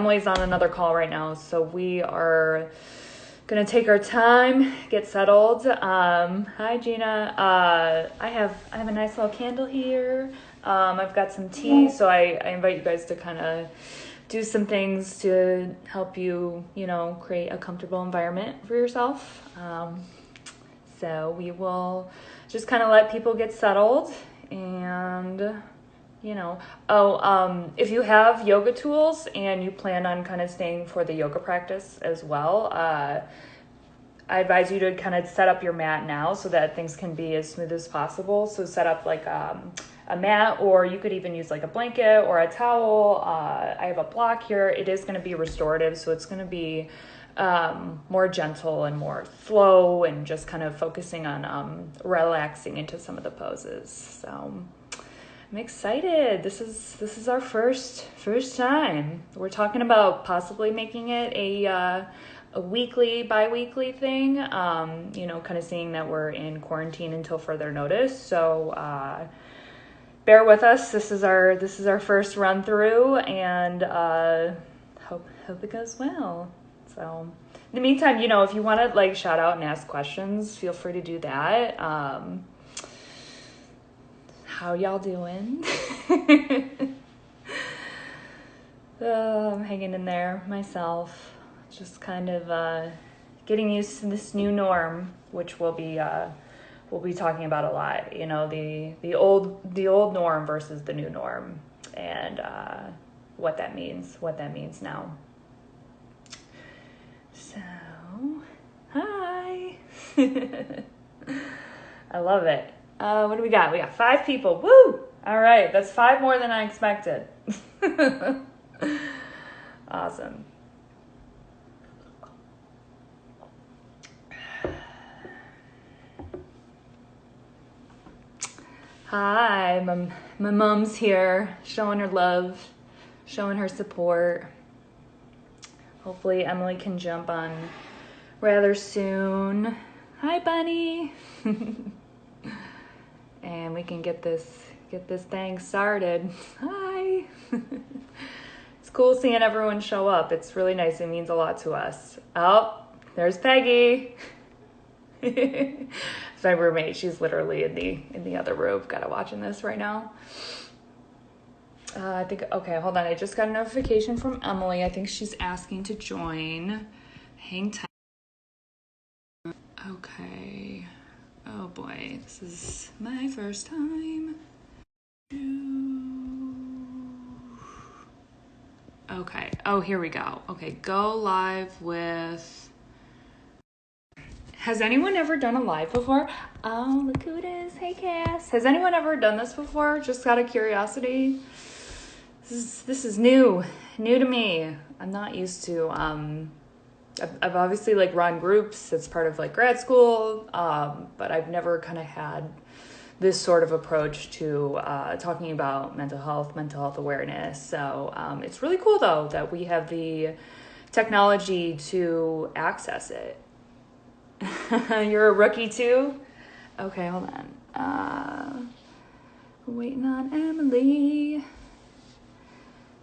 Emily's on another call right now, so we are gonna take our time, get settled. Hi Gina. I have a nice little candle here. I've got some tea, so I invite you guys to kind of do some things to help you, create a comfortable environment for yourself. So we will just kind of let people get settled and if you have yoga tools and you plan on kind of staying for the yoga practice as well, I advise you to kind of set up your mat now so that things can be as smooth as possible. So set up like a mat, or you could even use like a blanket or a towel. I have a block here. It is going to be restorative, so it's going to be more gentle and more slow and just kind of focusing on relaxing into some of the poses. So I'm excited. This is our first time. We're talking about possibly making it a weekly, bi-weekly thing. Kind of seeing that we're in quarantine until further notice. So bear with us. This is our first run through, and hope it goes well. So in the meantime, if you want to like shout out and ask questions, feel free to do that. How y'all doing? I'm hanging in there myself. Just kind of getting used to this new norm, which we'll be talking about a lot. The old norm versus the new norm, and what that means now. So, hi. I love it. What do we got? We got 5 people. Woo! All right, that's 5 more than I expected. Awesome. Hi, my mom's here, showing her love, showing her support. Hopefully Emily can jump on rather soon. Hi, Bunny. And we can get this thing started. Hi. It's cool seeing everyone show up. It's really nice. It means a lot to us. Oh, there's Peggy. It's my roommate. She's literally in the other room. Got to watching this right now. Okay, hold on. I just got a notification from Emily. I think she's asking to join. Hang tight. Okay. Oh boy, this is my first time. Okay. Oh, here we go. Okay, go live with... Has anyone ever done a live before? Oh, look who it is. Hey, Cass. Has anyone ever done this before? Just out of curiosity. This is new to me. I'm not used to... I've obviously like run groups. It's part of like grad school, but I've never kind of had this sort of approach to talking about mental health awareness. So it's really cool though that we have the technology to access it. You're a rookie too? Okay, hold on. Waiting on Emily.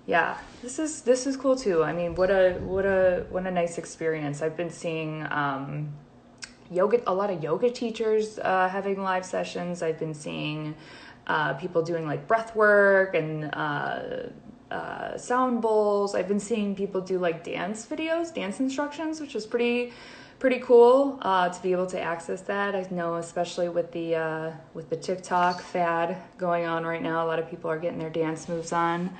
Yeah, this is cool too. I mean, what a nice experience. I've been seeing a lot of yoga teachers having live sessions. I've been seeing people doing like breath work and sound bowls. I've been seeing people do like dance instructions, which is pretty cool to be able to access that. I know, especially with the TikTok fad going on right now, a lot of people are getting their dance moves on.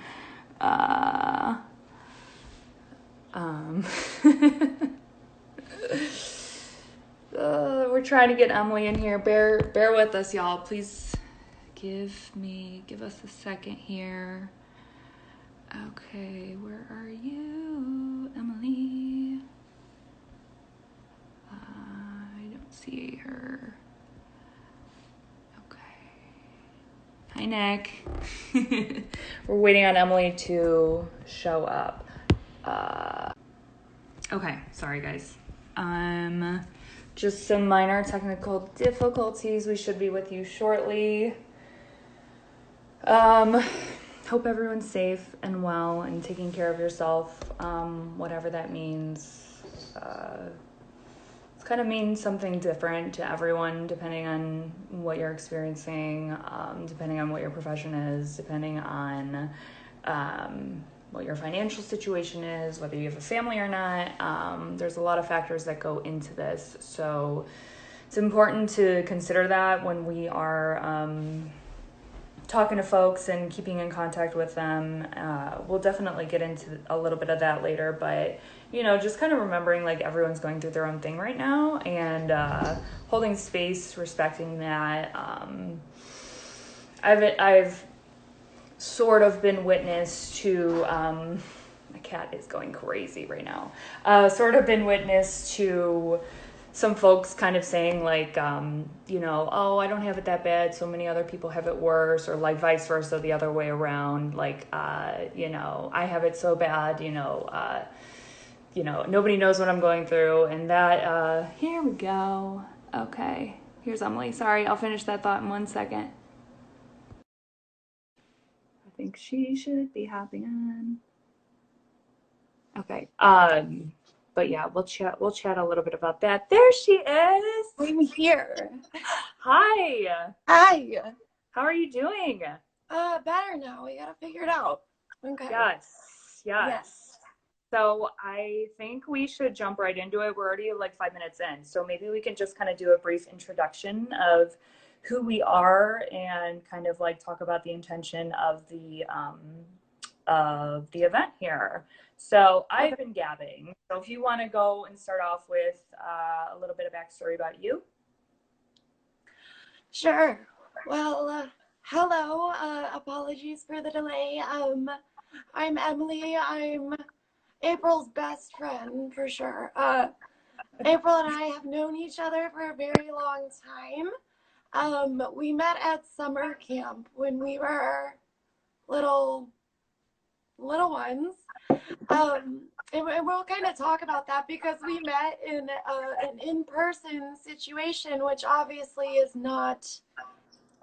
We're trying to get Emily in here. Bear with us, y'all. Please give us a second here. Okay, where are you, Emily? I don't see her. Hi, Nick. We're waiting on Emily to show up. Okay, sorry guys. Just some minor technical difficulties. We should be with you shortly. hope everyone's safe and well and taking care of yourself, whatever that means. It's kind of means something different to everyone depending on what you're experiencing, depending on what your profession is, depending on what your financial situation is, whether you have a family or not. There's a lot of factors that go into this. So it's important to consider that when we are talking to folks and keeping in contact with them. We'll definitely get into a little bit of that later, but just kind of remembering like everyone's going through their own thing right now, and holding space, respecting that. I've sort of been witness to, my cat is going crazy right now. Sort of been witness to some folks kind of saying like, oh, I don't have it that bad, so many other people have it worse, or like vice versa, the other way around. Like, I have it so bad, nobody knows what I'm going through. And that, here we go. Okay, here's Emily. Sorry, I'll finish that thought in 1 second. I think she should be hopping on. Okay. But yeah, we'll chat a little bit about that. There she is. I'm here. Hi. Hi. How are you doing? Better now. We gotta figure it out. Okay. Yes. So I think we should jump right into it. We're already like 5 minutes in. So maybe we can just kind of do a brief introduction of who we are and kind of like talk about the intention of the event here. So I've been gabbing. So if you want to go and start off with a little bit of backstory about you. Sure. Well, hello. Apologies for the delay. I'm Emily. I'm April's best friend for sure. April and I have known each other for a very long time. We met at summer camp when we were little ones. And we'll kind of talk about that because we met in an in-person situation, which obviously is not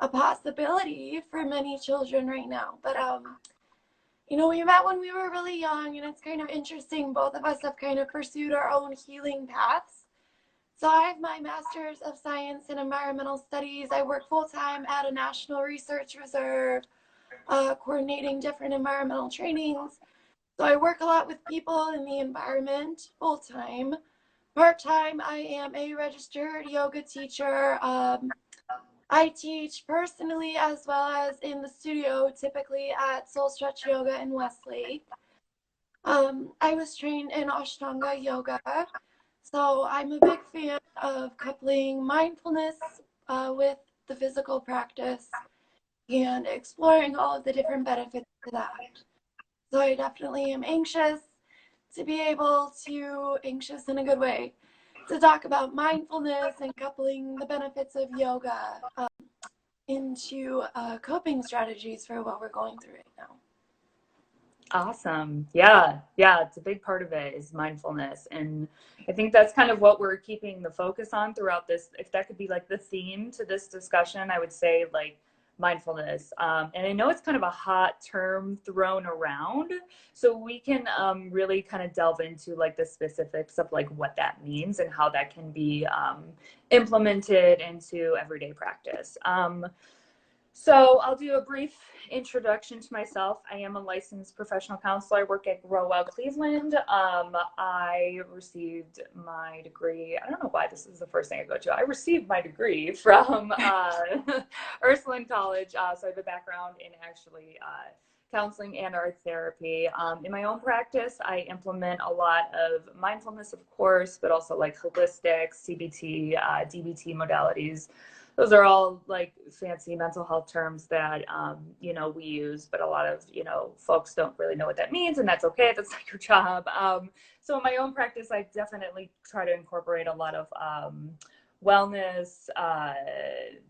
a possibility for many children right now. But, we met when we were really young, and it's kind of interesting. Both of us have kind of pursued our own healing paths. So I have my Master's of Science in Environmental Studies. I work full-time at a national research reserve, coordinating different environmental trainings. So I work a lot with people in the environment full-time. Part-time, I am a registered yoga teacher. I teach personally as well as in the studio, typically at Soul Stretch Yoga in Westlake. I was trained in Ashtanga Yoga. So I'm a big fan of coupling mindfulness with the physical practice and exploring all of the different benefits to that. So I definitely am anxious in a good way, to talk about mindfulness and coupling the benefits of yoga into coping strategies for what we're going through right now. Awesome. Yeah, it's a big part of it is mindfulness. And I think that's kind of what we're keeping the focus on throughout this. If that could be like the theme to this discussion, I would say like mindfulness. And I know it's kind of a hot term thrown around, so we can really kind of delve into like the specifics of like what that means and how that can be implemented into everyday practice. So I'll do a brief introduction to myself. I am a licensed professional counselor. I work at Grow Well Cleveland. I received my degree. I don't know why this is the first thing I go to. I received my degree from Ursuline College. So I have a background in actually counseling and art therapy. In my own practice, I implement a lot of mindfulness, of course, but also like holistic, CBT, DBT modalities. Those are all like fancy mental health terms that, we use, but a lot of, folks don't really know what that means, and that's okay. That's not your job. So in my own practice, I definitely try to incorporate a lot of wellness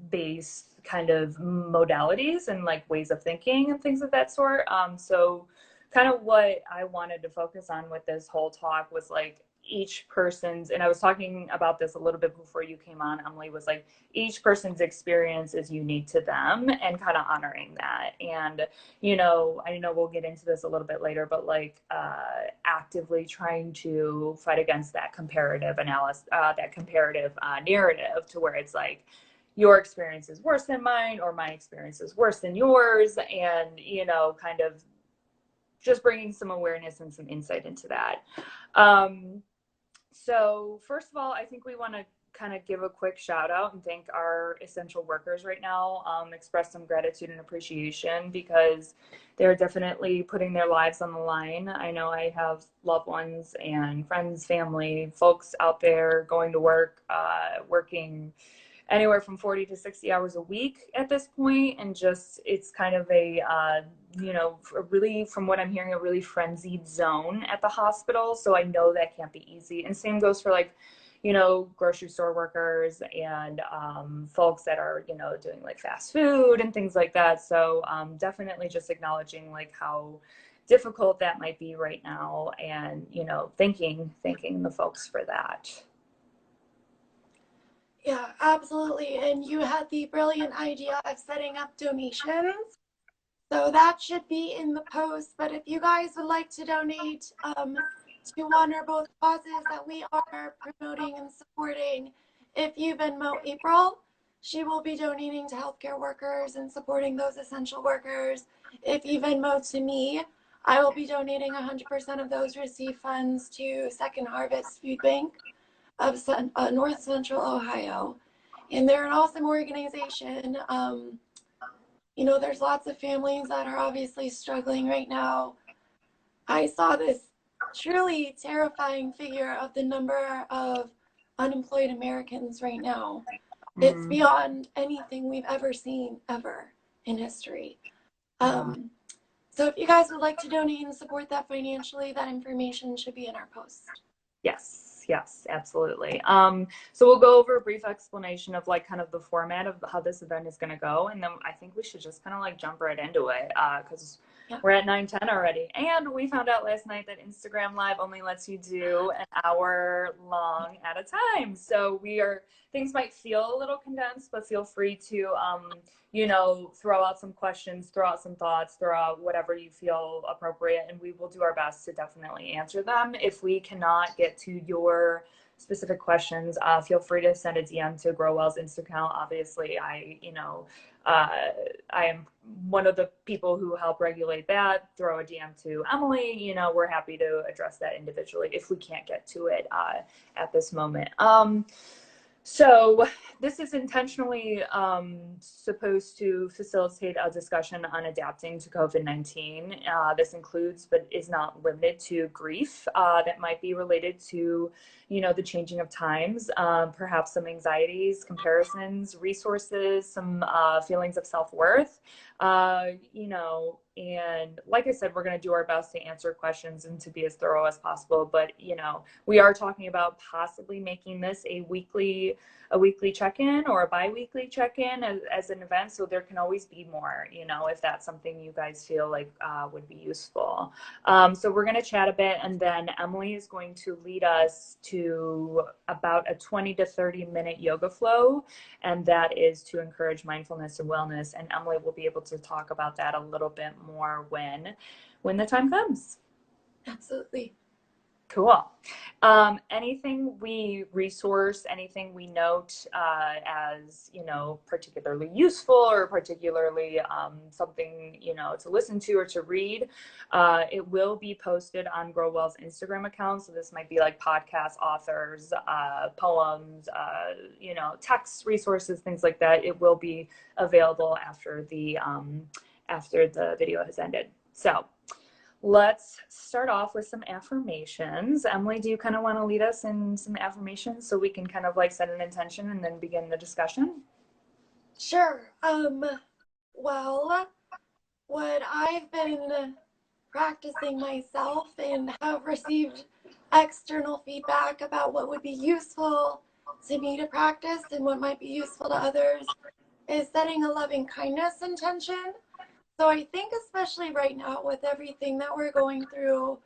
based kind of modalities and like ways of thinking and things of that sort. So kind of what I wanted to focus on with this whole talk was like, each person's, and I was talking about this a little bit before you came on, Emily, was like each person's experience is unique to them and kind of honoring that. And, you know, I know we'll get into this a little bit later, but like actively trying to fight against that comparative analysis, that comparative narrative to where it's like, your experience is worse than mine or my experience is worse than yours, and you know, kind of just bringing some awareness and some insight into that. So first of all, I think we want to kind of give a quick shout out and thank our essential workers right now, express some gratitude and appreciation because they're definitely putting their lives on the line. I know I have loved ones and friends, family, folks out there going to work, working anywhere from 40 to 60 hours a week at this point, and just it's kind of a you know, a really, from what I'm hearing, a really frenzied zone at the hospital. So I know that can't be easy. And same goes for like, you know, grocery store workers and folks that are, you know, doing like fast food and things like that. So definitely just acknowledging like how difficult that might be right now, and you know, thanking the folks for that. Yeah, absolutely. And you had the brilliant idea of setting up donations. So that should be in the post. But if you guys would like to donate to one or both causes that we are promoting and supporting, if you Venmo April, she will be donating to healthcare workers and supporting those essential workers. If you Venmo to me, I will be donating 100% of those received funds to Second Harvest Food Bank of North Central Ohio. And they're an awesome organization. You know, there's lots of families that are obviously struggling right now. I saw this truly terrifying figure of the number of unemployed Americans right now. It's Mm. beyond anything we've ever seen ever in history. So if you guys would like to donate and support that financially, that information should be in our post. Yes, absolutely. So we'll go over a brief explanation of like kind of the format of how this event is going to go, and then I think we should just kind of like jump right into it because we're at 9:10 already, and we found out last night that Instagram Live only lets you do an hour long at a time. So things might feel a little condensed, but feel free to you know, throw out some questions, throw out some thoughts, throw out whatever you feel appropriate, and we will do our best to definitely answer them. If we cannot get to your specific questions, feel free to send a DM to GrowWell's Insta account. Obviously, I am one of the people who help regulate that. Throw a DM to Emily. You know, we're happy to address that individually if we can't get to it at this moment. So this is intentionally supposed to facilitate a discussion on adapting to COVID-19. This includes, but is not limited to, grief that might be related to, you know, the changing of times, perhaps some anxieties, comparisons, resources, some feelings of self-worth, you know, and like I said, we're going to do our best to answer questions and to be as thorough as possible. But, you know, we are talking about possibly making this a weekly check-in or a bi-weekly check-in as an event. So there can always be more, you know, if that's something you guys feel like would be useful. So we're going to chat a bit, and then Emily is going to lead us to about a 20 to 30 minute yoga flow. And that is to encourage mindfulness and wellness. And Emily will be able to talk about that a little bit more when the time comes. Absolutely. Cool. Anything we resource, anything we note as, you know, particularly useful or particularly something, you know, to listen to or to read, it will be posted on GrowWell's Instagram account. So this might be like podcast authors, poems, you know, text resources, things like that. It will be available after the video has ended. So let's start off with some affirmations. Emily, do you kind of want to lead us in some affirmations so we can kind of like set an intention and then begin the discussion? Sure. Well, what I've been practicing myself and have received external feedback about what would be useful to me to practice and what might be useful to others is setting a loving kindness intention. So I think especially right now with everything that we're going through,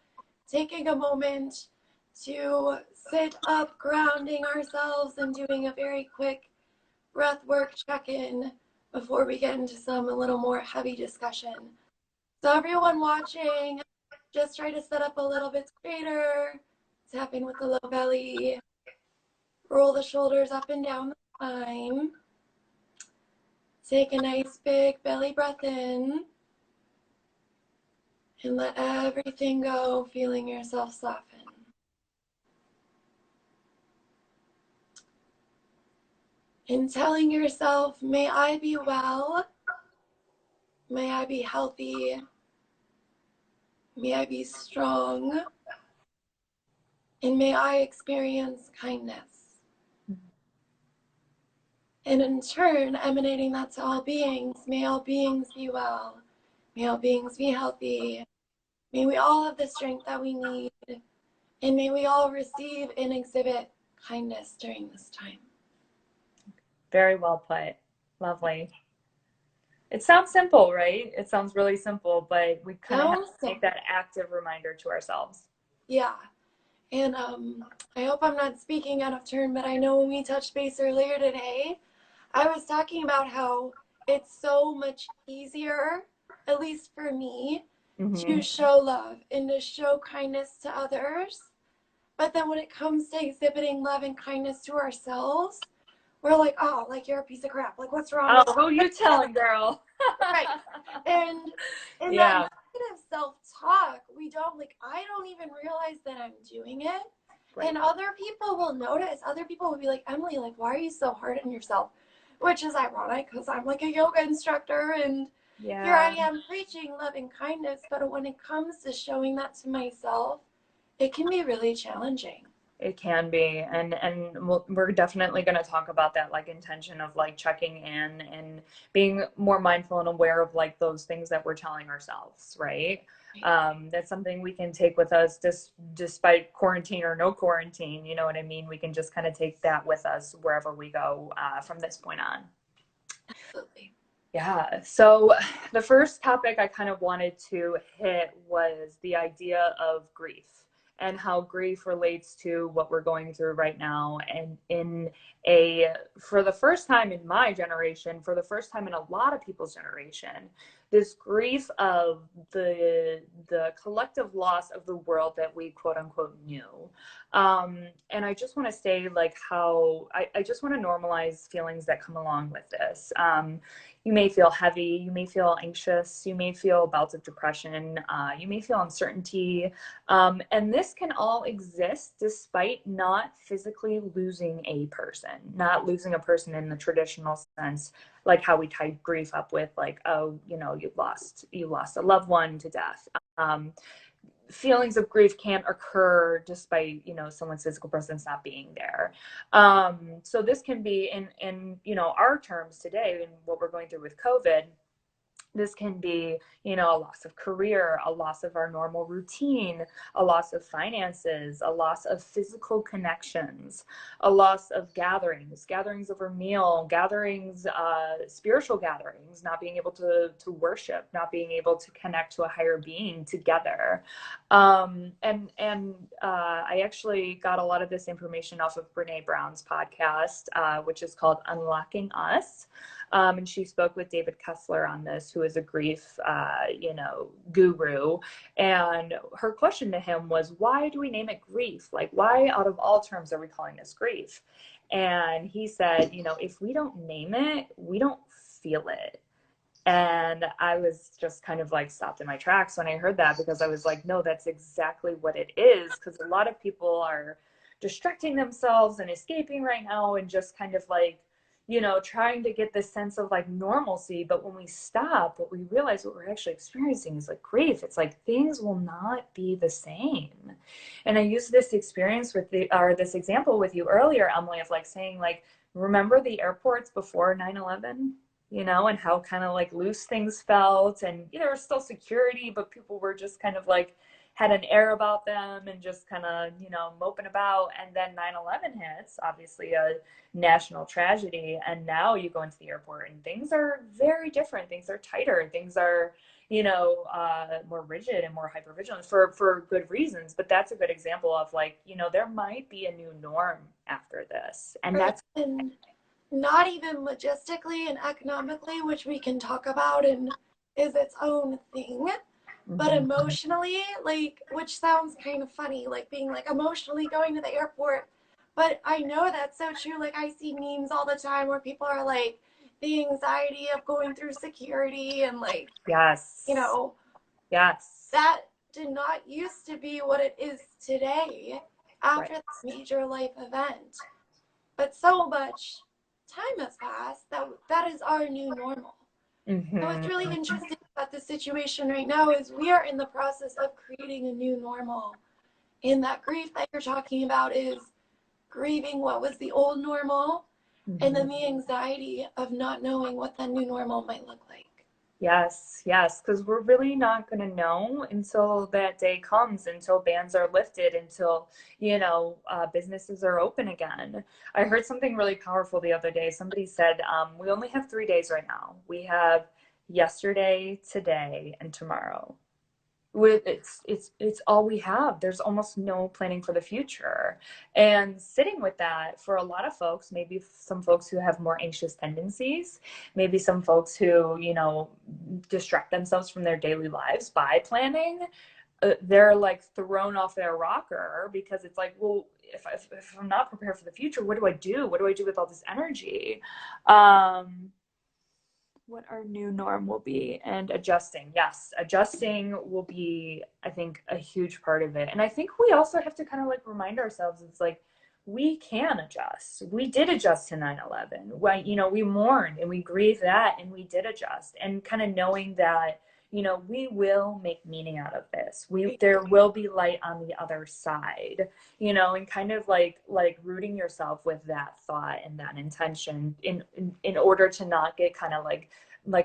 taking a moment to sit up, grounding ourselves and doing a very quick breath work check-in before we get into some a little more heavy discussion. So everyone watching, just try to sit up a little bit straighter, tapping with the low belly, roll the shoulders up and down the spine. Take a nice big belly breath in and let everything go, feeling yourself soften. And telling yourself, may I be well, may I be healthy, may I be strong, and may I experience kindness. And in turn, emanating that to all beings, may all beings be well, may all beings be healthy, may we all have the strength that we need, and may we all receive and exhibit kindness during this time. Very well put. Lovely. It sounds simple, right? It sounds really simple, but we kind of have to make that active reminder to ourselves. Yeah. And I hope I'm not speaking out of turn, but I know when we touched base earlier today, I was talking about how it's so much easier, at least for me, to show love and to show kindness to others. But then when it comes to exhibiting love and kindness to ourselves, we're like, oh, like you're a piece of crap. Like, what's wrong with who you telling, girl? Right. And in that negative self-talk, we don't I don't even realize that I'm doing it. Right. And other people will notice. Other people will be like, Emily, like, why are you so hard on yourself? Which is ironic because I'm like a yoga instructor and here I am preaching loving kindness. But when it comes to showing that to myself, it can be really challenging. It can be, and we're definitely going to talk about that, like intention of like checking in and being more mindful and aware of like those things that we're telling ourselves, right? That's something we can take with us despite quarantine or no quarantine, you know what I mean? We can just kind of take that with us wherever we go from this point on. Absolutely. Yeah. So the first topic I kind of wanted to hit was the idea of grief and how grief relates to what we're going through right now. And for the first time in my generation, for the first time in a lot of people's generation, this grief of the collective loss of the world that we quote unquote knew. And I just want to say like how I just want to normalize feelings that come along with this. You may feel heavy, you may feel anxious, you may feel bouts of depression, you may feel uncertainty. And this can all exist despite not physically losing a person, not losing a person in the traditional sense, like how we tie grief up with like, oh, you know, you lost a loved one to death. Feelings of grief can't occur despite, you know, someone's physical presence not being there. So this can be in, you know, our terms today and what we're going through with COVID. This can be, you know, a loss of career, a loss of our normal routine, a loss of finances, a loss of physical connections, a loss of gatherings over meal, spiritual gatherings, not being able to worship, not being able to connect to a higher being together. I actually got a lot of this information off of Brene Brown's podcast, which is called Unlocking Us. And she spoke with David Kessler on this, who is a grief, guru. And her question to him was, why do we name it grief? Like, why out of all terms are we calling this grief? And he said, you know, if we don't name it, we don't feel it. And I was just kind of like stopped in my tracks when I heard that, because I was like, no, that's exactly what it is. Because a lot of people are distracting themselves and escaping right now and just kind of like, you know, trying to get this sense of like normalcy. But when we stop, what we realize, what we're actually experiencing is like grief. It's like things will not be the same. And I used this experience this example with you earlier, Emily, of like saying like, remember the airports before 9/11? You know, and how kind of like loose things felt, and you know, there was still security, but people were just kind of like had an air about them and just kind of, you know, moping about. And then 9/11 hits, obviously a national tragedy, and now you go into the airport and things are very different. Things are tighter. Things are, more rigid and more hyper vigilant for good reasons. But that's a good example of like, there might be a new norm after this, and Right. that's And not even logistically and economically, which we can talk about and is its own thing, but Mhm. emotionally, like, which sounds kind of funny, like being like emotionally going to the airport. But I know that's so true. Like, I see memes all the time where people are like, the anxiety of going through security and like, you Yes, know, yes, that did not used to be what it is today right. after this major life event. But so much time has passed that that is our new normal. So what's Hmm. really interesting about the situation right now is we are in the process of creating a new normal. And that grief that you're talking about is grieving what was the old normal and Hmm. then the anxiety of not knowing what that new normal might look like. Yes, yes, because we're really not going to know until that day comes, until bans are lifted, until, businesses are open again. I heard something really powerful the other day. Somebody said, we only have 3 days right now. We have yesterday, today, and tomorrow. It's all we have. There's almost no planning for the future. And sitting with that for a lot of folks, maybe some folks who have more anxious tendencies, maybe some folks who, distract themselves from their daily lives by planning, they're like thrown off their rocker because it's like, well, if I'm not prepared for the future, what do I do? What do I do with all this energy? What our new norm will be, and adjusting. Yes, adjusting will be, I think, a huge part of it. And I think we also have to kind of like remind ourselves it's like we can adjust. We did adjust to 9/11. We mourned and we grieved that and we did adjust, and kind of knowing that we will make meaning out of this. There will be light on the other side, and kind of like rooting yourself with that thought and that intention in order to not get kind of like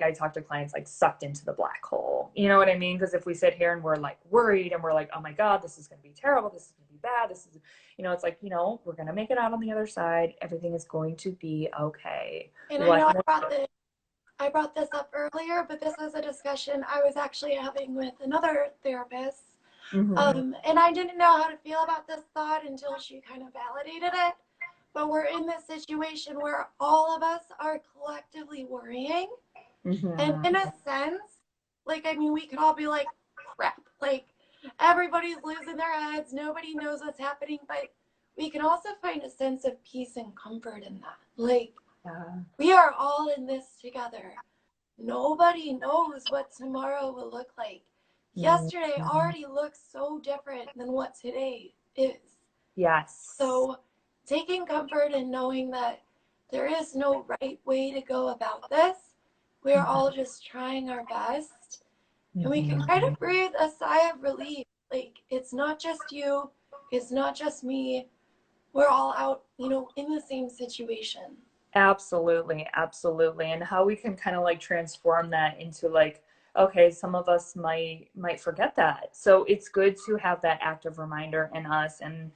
I talk to clients, like sucked into the black hole. You know what I mean? Because if we sit here and we're like worried and we're like, oh my God, this is going to be terrible. This is going to be bad. This is, it's like, we're going to make it out on the other side. Everything is going to be okay. And I What? know I brought this up earlier, but this was a discussion I was actually having with another therapist. Mm-hmm. And I didn't know how to feel about this thought until she kind of validated it. But we're in this situation where all of us are collectively worrying. And Mm-hmm. in a sense, like, I mean, we could all be like, crap. Like, everybody's losing their heads. Nobody knows what's happening. But we can also find a sense of peace and comfort in that. Like, Yeah. we are all in this together. Nobody knows what tomorrow will look like. Yesterday Mm-hmm. already looks so different than what today is. Yes. So, taking comfort in knowing that there is no right way to go about this, we are all just trying our best, and we can kind Mm-hmm. of breathe a sigh of relief. Like, it's not just you, it's not just me. We're all out, in the same situation. Absolutely, absolutely. And how we can kind of like transform that into like, okay, some of us might forget that. So it's good to have that active reminder in us, and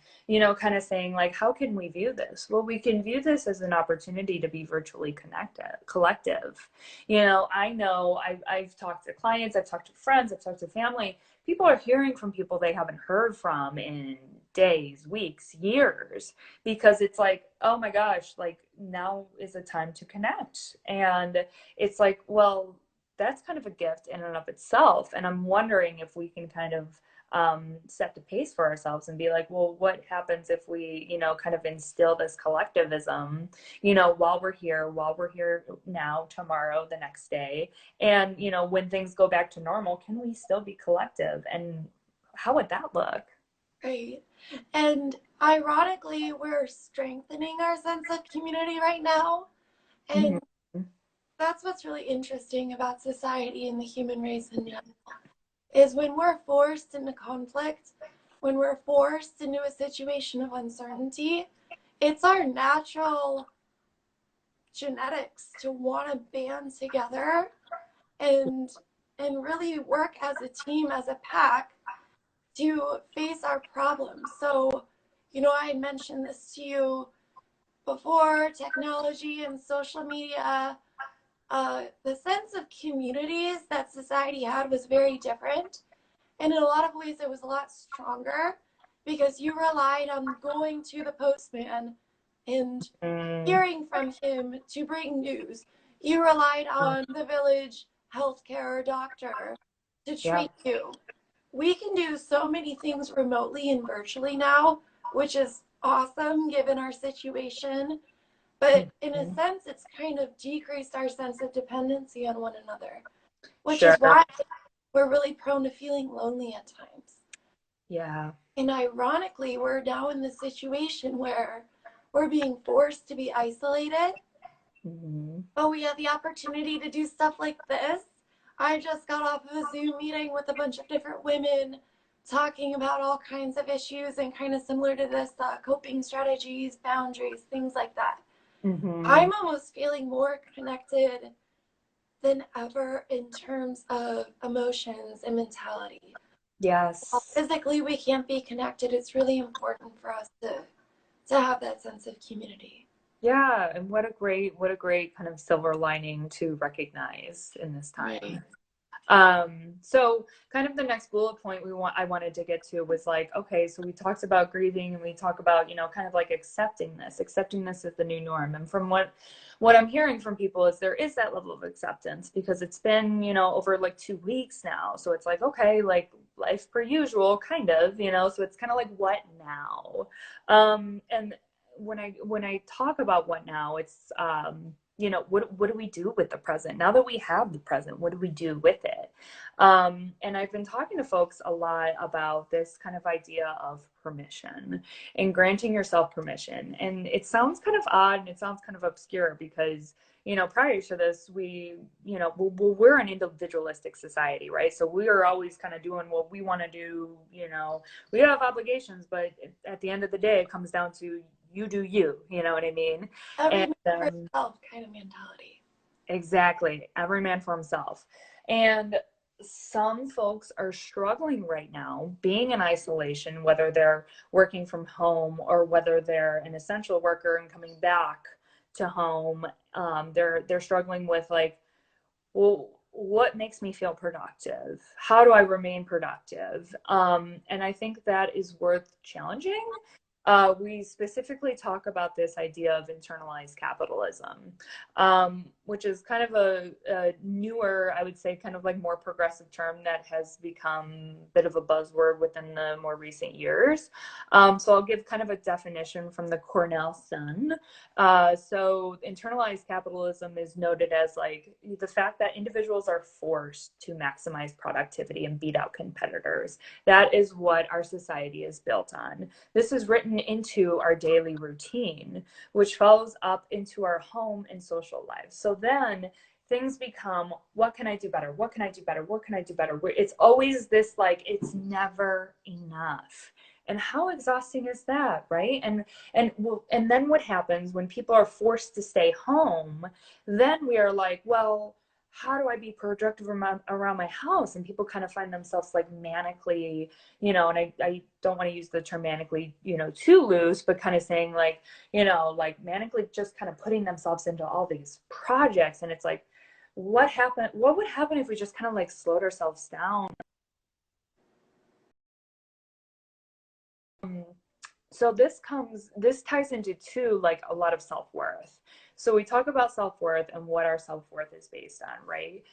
kind of saying like, how can we view this? Well, we can view this as an opportunity to be virtually connected, collective. I know I've talked to clients, I've talked to friends, I've talked to family. People are hearing from people they haven't heard from in days, weeks, years, because it's like, oh my gosh, like now is a time to connect. And it's like, well, that's kind of a gift in and of itself. And I'm wondering if we can kind of set the pace for ourselves and be like, well, what happens if we, kind of instill this collectivism, while we're here now, tomorrow, the next day. And, when things go back to normal, can we still be collective? And how would that look? Right. And ironically, we're strengthening our sense of community right now. Mm-hmm. And that's what's really interesting about society and the human race in general, is when we're forced into conflict, when we're forced into a situation of uncertainty, it's our natural genetics to want to band together and really work as a team, as a pack, to face our problems. So, I had mentioned this to you before, technology and social media. the sense of communities that society had was very different. And in a lot of ways, it was a lot stronger because you relied on going to the postman and Mm, hearing from him to bring news. You relied on the village healthcare doctor to yeah. treat you. We can do so many things remotely and virtually now, which is awesome given our situation. But in a Mhm. sense, it's kind of decreased our sense of dependency on one another, which is Sure. why we're really prone to feeling lonely at times. Yeah. And ironically, we're now in this situation where we're being forced to be isolated, Hmm. but we have the opportunity to do stuff like this. I just got off of a Zoom meeting with a bunch of different women talking about all kinds of issues and kind of similar to this coping strategies, boundaries, things like that. Hmm. I'm almost feeling more connected than ever in terms of emotions and mentality. While Yes. physically we can't be connected, it's really important for us to have that sense of community. Yeah, and what a great kind of silver lining to recognize in this Right. time. So kind of the next bullet point I wanted to get to was like, okay, so we talked about grieving and we talk about, kind of like accepting this as the new norm. And from what I'm hearing from people is there is that level of acceptance because it's been, over like 2 weeks now. So it's like, okay, like life per usual, kind of, so it's kind of like what now? And when I talk about what now, it's what do we do with the present now that we have the present? What do we do with it? And I've been talking to folks a lot about this kind of idea of permission and granting yourself permission. And it sounds kind of odd and it sounds kind of obscure because prior to this, we're an individualistic society, right? So we are always kind of doing what we want to do. We have obligations, but at the end of the day, it comes down to you do you. You know what I mean? Every And man for himself kind of mentality. exactly, every man for himself. And some folks are struggling right now being in isolation, whether they're working from home or whether they're an essential worker and coming back to home. They're struggling with like, well, what makes me feel productive? How do I remain productive? And I think that is worth challenging. We specifically talk about this idea of internalized capitalism, which is kind of a newer, I would say, kind of like more progressive term that has become a bit of a buzzword within the more recent years. So I'll give kind of a definition from the Cornell Sun. So internalized capitalism is noted as like the fact that individuals are forced to maximize productivity and beat out competitors. That is what our society is built on. This is written into our daily routine, which follows up into our home and social lives. So then things become, what can I do better? What can I do better? What can I do better? It's always this like, it's never enough. And how exhausting is that, right? And then what happens when people are forced to stay home? Then we are like, well, how do I be productive around my house? And people kind of find themselves like manically, and I don't want to use the term manically, too loose, but kind of saying like, like manically just kind of putting themselves into all these projects. And it's like, what would happen if we just kind of like slowed ourselves down? So this ties into too like a lot of self-worth. So we talk about self-worth and what our self-worth is based on, right?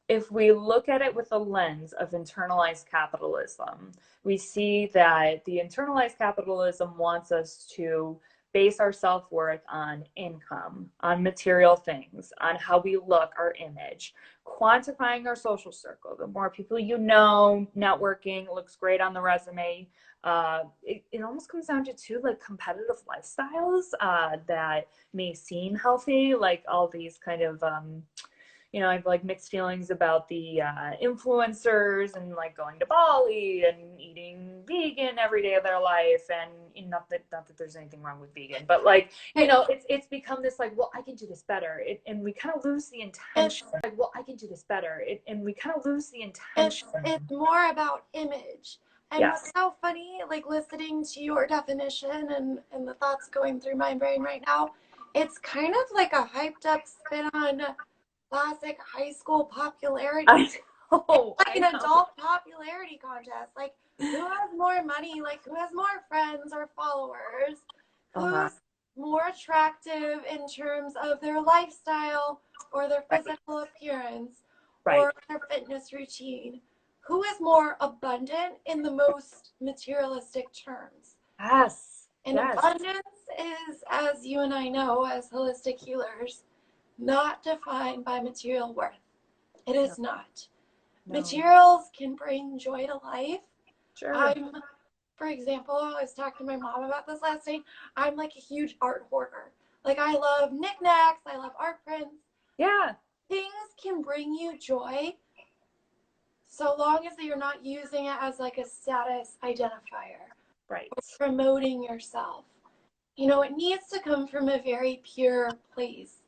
If we look at it with the lens of internalized capitalism, we see that the internalized capitalism wants us to base our self-worth on income, on material things, on how we look, our image, quantifying our social circle. The more people networking looks great on the resume. It almost comes down to two like competitive lifestyles that may seem healthy, like all these kind of I have like mixed feelings about the influencers and like going to Bali and eating vegan every day of their life. And not that there's anything wrong with vegan, but like, it's become this like, well, I can do this better. And we kind of lose the It's intention. Like, well, I can do this better. And we kind of lose the it's intention. it's more about image. And what's Yes. so funny, like listening to your definition and the thoughts going through my brain right now, it's kind of like a hyped up spin on classic high school popularity. I know, Like I an know. adult popularity contest. Like, who has more money? Like, who has more friends or followers? Uh-huh. Who's more attractive in terms of their lifestyle or their Right, physical appearance right. or their fitness routine? Who is more abundant in the most materialistic terms? Yes, And yes. abundance is, as you and I know, as holistic healers, not defined by material worth. It No, is not. no. Materials can bring joy to life. Sure. I'm, for example, I was talking to my mom about this last night. I'm like a huge art hoarder. Like, I love knickknacks, I love art prints. Yeah, Things can bring you joy so long as you're not using it as like a status identifier, right. promoting yourself. You know, it needs to come from a very pure place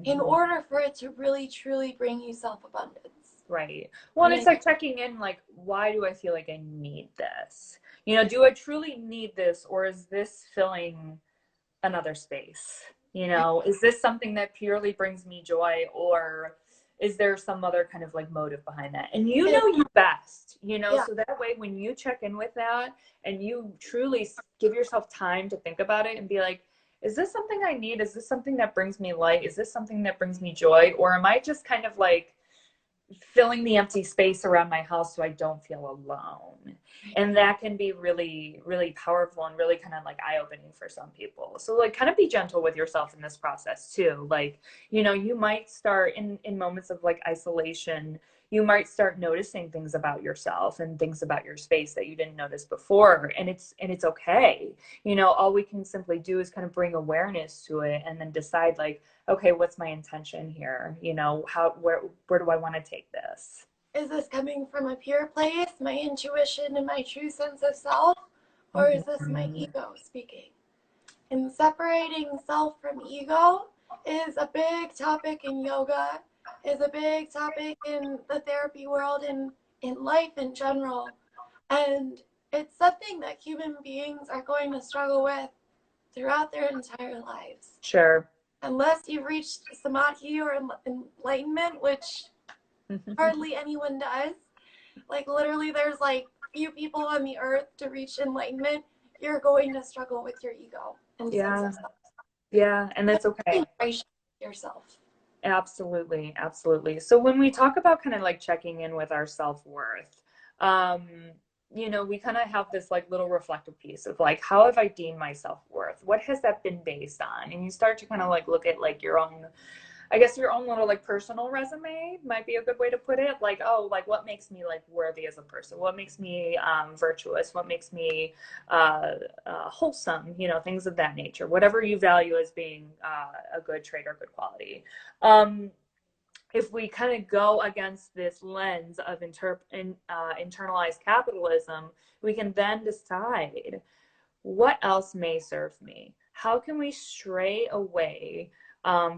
in Hmm. order for it to really truly bring you self abundance. Right. Well, and And it's I, like checking in, like, why do I feel like I need this? You know, do I truly need this, or is this filling another space? You know, is this something that purely brings me joy, or is there some other kind of like motive behind that? And you it, know you best, you know, yeah, so that way when you check in with that and you truly give yourself time to think about it and be like, is this something I need? Is this something that brings me light? Is this something that brings me joy? Or am I just kind of like filling the empty space around my house so I don't feel alone? And that can be really, really powerful and really kind of like eye opening for some people. So, like, kind of be gentle with yourself in this process too. Like, you know, you might start in moments of like isolation, you might start noticing things about yourself and things about your space that you didn't notice before. And it's okay. You know, all we can simply do is kind of bring awareness to it and then decide like, okay, what's my intention here? You know, how where do I want to take this? is this coming from a pure place, my intuition and my true sense of self, or is this my Mm-hmm. ego speaking? And separating self from ego is a big topic in yoga, is a big topic in the therapy world and in life in general. And it's something that human beings are going to struggle with throughout their entire lives. Sure. Unless you've reached samadhi or enlightenment, which hardly anyone does. Like, literally, there's like few people on the earth to reach enlightenment. You're going to struggle with your ego and sense Yeah. of self. Yeah, and that's okay. Embrace yourself. Absolutely, absolutely. So when we talk about kind of like checking in with our self-worth, um, you know, we kind of have this like little reflective piece of like, how have I deemed my self-worth? What has that been based on? And you start to kind of like look at like your own, I guess your own little like personal resume might be a good way to put it. Like, oh, like what makes me like worthy as a person? What makes me virtuous? What makes me wholesome? You know, things of that nature. Whatever you value as being a good trait or good quality. Um, if we kind of go against this lens of internalized capitalism, we can then decide what else may serve me? How can we stray away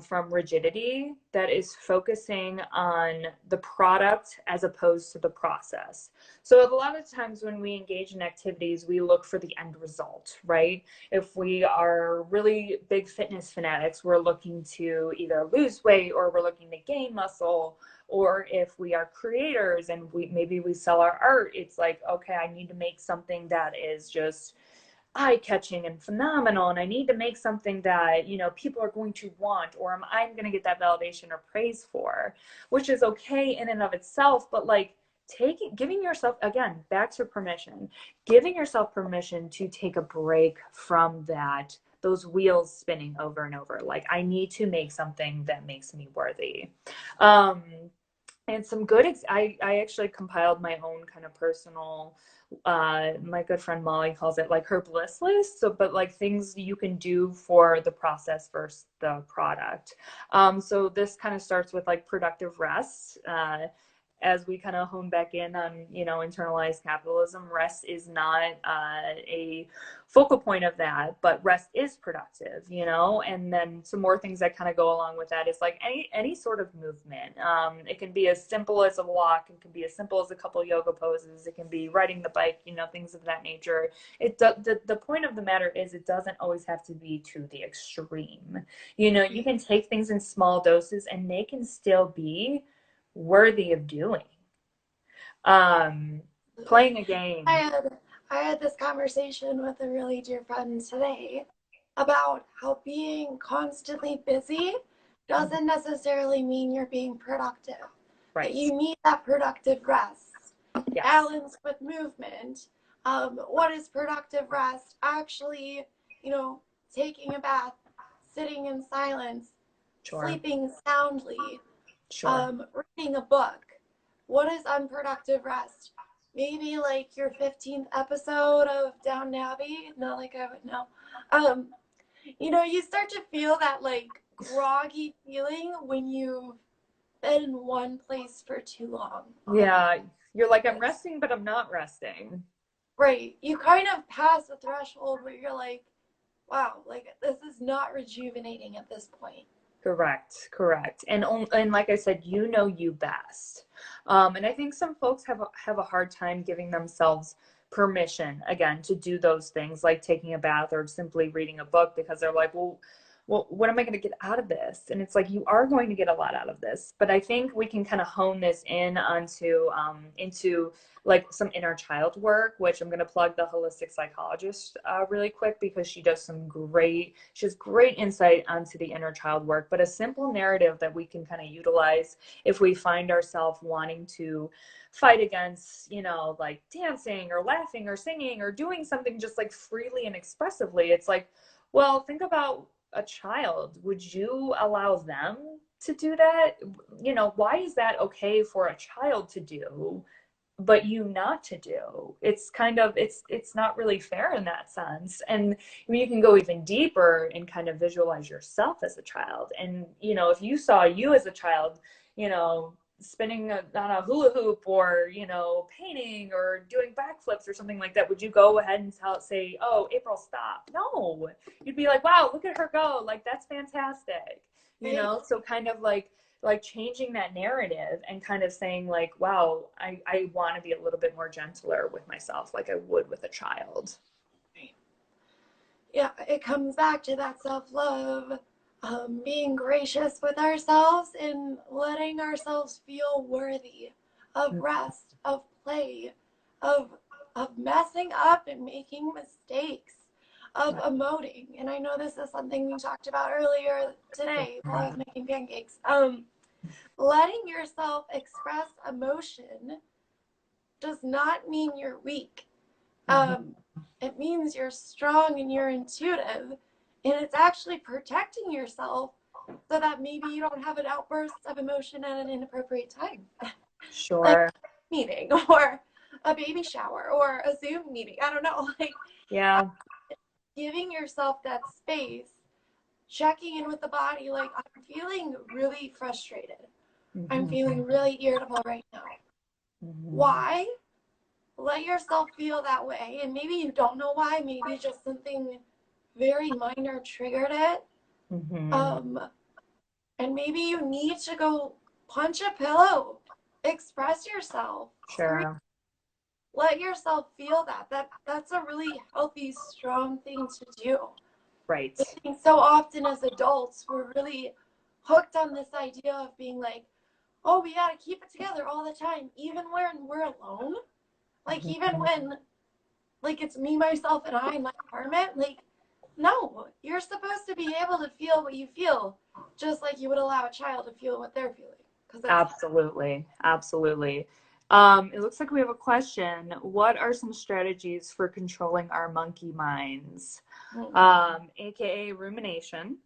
from rigidity that is focusing on the product as opposed to the process? So, a lot of times when we engage in activities, we look for the end result, right? If we are really big fitness fanatics, we're looking to either lose weight or we're looking to gain muscle. Or if we are creators and maybe we sell our art, it's like, okay, I need to make something that is just eye-catching and phenomenal, and I need to make something that, you know, people are going to want, or I'm going to get that validation or praise for, which is okay in and of itself. But like giving yourself, again, back to permission, giving yourself permission to take a break from that, those wheels spinning over and over. Like, I need to make something that makes me worthy. um and some good I actually compiled my own kind of personal, my good friend Molly calls it like her bliss list. So but like things you can do for the process versus the product. So this kind of starts with like productive rest, as we kind of hone back in on, you know, internalized capitalism, rest is not a focal point of that, but rest is productive, you know. And then some more things that kind of go along with that is like any sort of movement. It can be as simple as a walk, it can be as simple as a couple yoga poses, it can be riding the bike, you know, things of that nature. The point of the matter is it doesn't always have to be to the extreme. You know, you can take things in small doses and they can still be worthy of doing. Playing a I game. had I had this conversation with a really dear friend today about how being constantly busy doesn't necessarily mean you're being productive. That Right. you need that productive rest, Yes. balance with movement. What is productive rest? Actually, you know, taking a bath, sitting in silence, Sure. sleeping soundly, Sure. reading a book. What is unproductive rest? Maybe like your 15th episode of Downton Abbey. Not like I would know. Um, you know, you start to feel that like groggy feeling when you've been in one place for too long. Yeah. You're like, I'm resting, but I'm not resting. Right. You kind of pass a threshold where you're like, wow, like this is not rejuvenating at this point. Correct, correct. And like I said, you know you best. And I think some folks have a hard time giving themselves permission again to do those things like taking a bath or simply reading a book because they're like, well, what am I going to get out of this? And it's like you are going to get a lot out of this, but I think we can kind of hone this in onto into like some inner child work, which I'm going to plug the holistic psychologist really quick because she has great insight onto the inner child work, but a simple narrative that we can kind of utilize if we find ourselves wanting to fight against, you know, like dancing or laughing or singing or doing something just like freely and expressively. It's like, well, think about a child. Would you allow them to do that? You know, why is that okay for a child to do but you not to do? It's kind of it's not really fair in that sense. And I mean, you can go even deeper and kind of visualize yourself as a child. And you know, if you saw you as a child, you know, spinning on a hula hoop or you know painting or doing backflips or something like that, would you go ahead and say, oh, April, stop? No. You'd be like, wow, look at her go, like that's fantastic, you Right. know. So kind of like changing that narrative and kind of saying like, wow, I want to be a little bit more gentler with myself like I would with a child. Right. Yeah, it comes back to that self love, being gracious with ourselves and letting ourselves feel worthy of rest, of play, of messing up and making mistakes, of emoting. And I know this is something we talked about earlier today while I was making pancakes. Letting yourself express emotion does not mean you're weak. Mhm. Um, it means you're strong and you're intuitive, and it's actually protecting yourself so that maybe you don't have an outburst of emotion at an inappropriate time, like Sure. a meeting or a baby shower or a Zoom meeting. I don't know, like Yeah. giving yourself that space, checking in with the body, like I'm feeling really frustrated. I'm Mhm. feeling really irritable right now. Mhm. Why? Let yourself feel that way. And maybe you don't know why. Maybe just something very minor triggered it. Mhm. Um, and maybe you need to go punch a pillow, express yourself, scream, Sure. let yourself feel that. That's a really healthy, strong thing to do. Right. I think so often as adults, we're really hooked on this idea of being like, oh, we got to keep it together all the time, even when we're alone. Like, even Mhm. when, like, it's me, myself, and I in my apartment. Like, no, you're supposed to be able to feel what you feel, just like you would allow a child to feel what they're feeling. Because that's Absolutely. Absolutely. It looks like we have a question. What are some strategies for controlling our monkey minds? AKA rumination.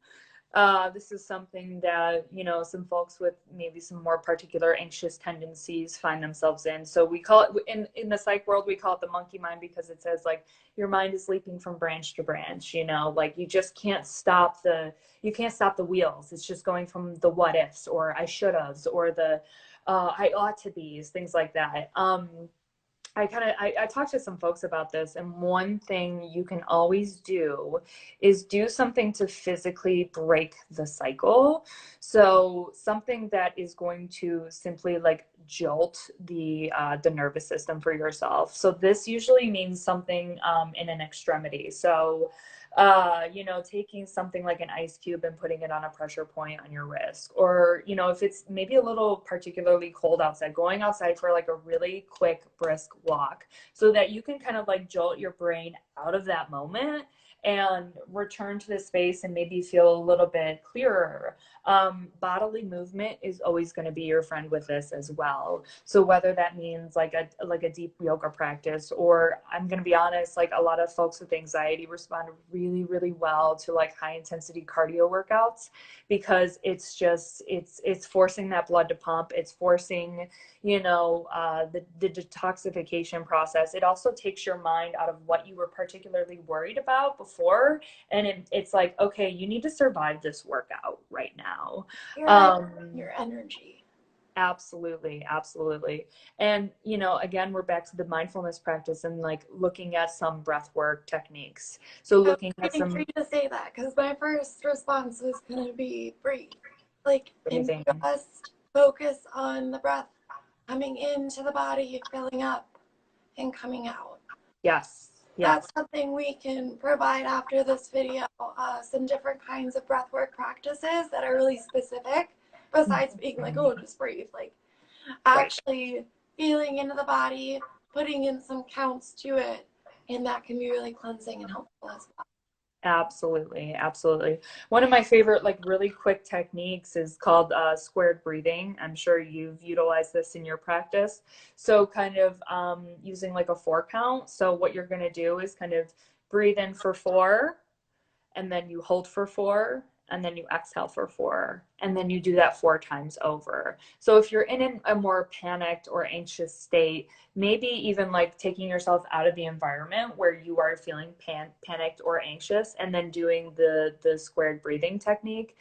This is something that, you know, some folks with maybe some more particular anxious tendencies find themselves in. So we call it in the psych world, we call it the monkey mind because it says like your mind is leaping from branch to branch, you know, like you just you can't stop the wheels. It's just going from the what ifs or I should have's or the I ought to be, things like that. I talked to some folks about this, and one thing you can always do is do something to physically break the cycle. So something that is going to simply like jolt the nervous system for yourself. So this usually means something in an extremity. So taking something like an ice cube and putting it on a pressure point on your wrist, or, if it's maybe a little particularly cold outside, going outside for like a really quick, brisk walk so that you can kind of like jolt your brain out of that moment and return to the space and maybe feel a little bit clearer. Bodily movement is always going to be your friend with this as well. So whether that means like a deep yoga practice, or I'm going to be honest, like a lot of folks with anxiety respond really, really well to like high intensity cardio workouts, because it's forcing that blood to pump. It's forcing, the detoxification process. It also takes your mind out of what you were particularly worried about before. And it's like, okay, you need to survive this workout right now. Your energy. Absolutely, absolutely. And, again, we're back to the mindfulness practice and like looking at some breath work techniques. So I was looking at waiting for some you to say that because my first response was going to be breathe. And breathing. just focus on the breath coming into the body, filling up, and coming out. Yes. That's Yes. something we can provide after this video. Some different kinds of breathwork practices that are really specific, besides being like, oh, just breathe. Like Right. actually feeling into the body, putting in some counts to it, and that can be really cleansing and helpful as well. Absolutely, absolutely. One of my favorite, like really quick techniques is called squared breathing. I'm sure you've utilized this in your practice. So kind of using like a 4 count. So what you're going to do is kind of breathe in for 4, and then you hold for 4, and then you exhale for 4, and then you do that 4 times over. So if you're in a more panicked or anxious state, maybe even like taking yourself out of the environment where you are feeling panicked or anxious, and then doing the squared breathing technique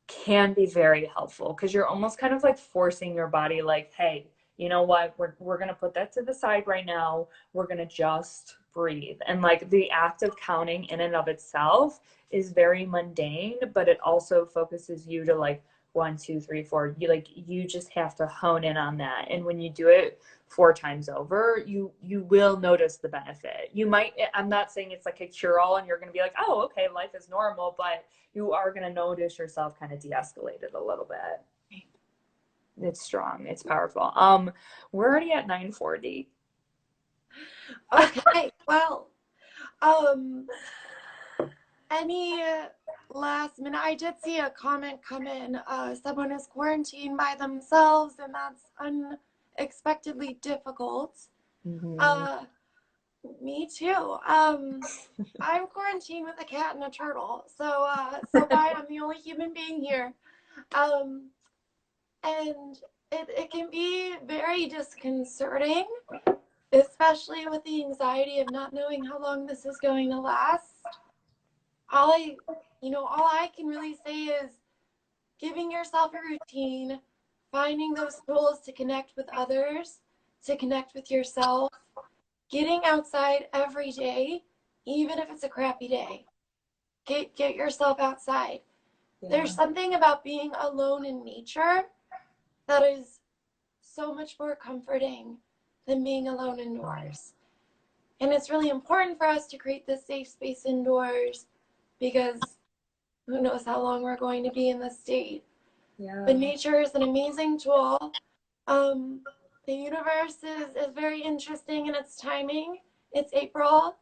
can be very helpful, because you're almost kind of like forcing your body, like, hey, you know what, we're going to put that to the side right now. We're going to just breathe. And like the act of counting in and of itself is very mundane, but it also focuses you to like 1, 2, 3, 4. You just have to hone in on that. And when you do it 4 times over, you will notice the benefit. You might, I'm not saying it's like a cure-all and you're going to be like, oh, okay, life is normal, but you are going to notice yourself kind of de-escalated a little bit. It's strong. It's powerful. We're already at 9:40. Okay, well, um, any last minute, I did see a comment come in. Someone is quarantined by themselves, and that's unexpectedly difficult. Mm-hmm. Me too. I'm quarantined with a cat and a turtle, so far I'm the only human being here. Um, and it can be very disconcerting, especially with the anxiety of not knowing how long this is going to last. All I, all I can really say is giving yourself a routine, finding those tools to connect with others, to connect with yourself, getting outside every day, even if it's a crappy day. Get yourself outside. Yeah. There's something about being alone in nature that is so much more comforting than being alone indoors. And it's really important for us to create this safe space indoors, because who knows how long we're going to be in this state. Yeah. But nature is an amazing tool. The universe is very interesting in its timing. It's April.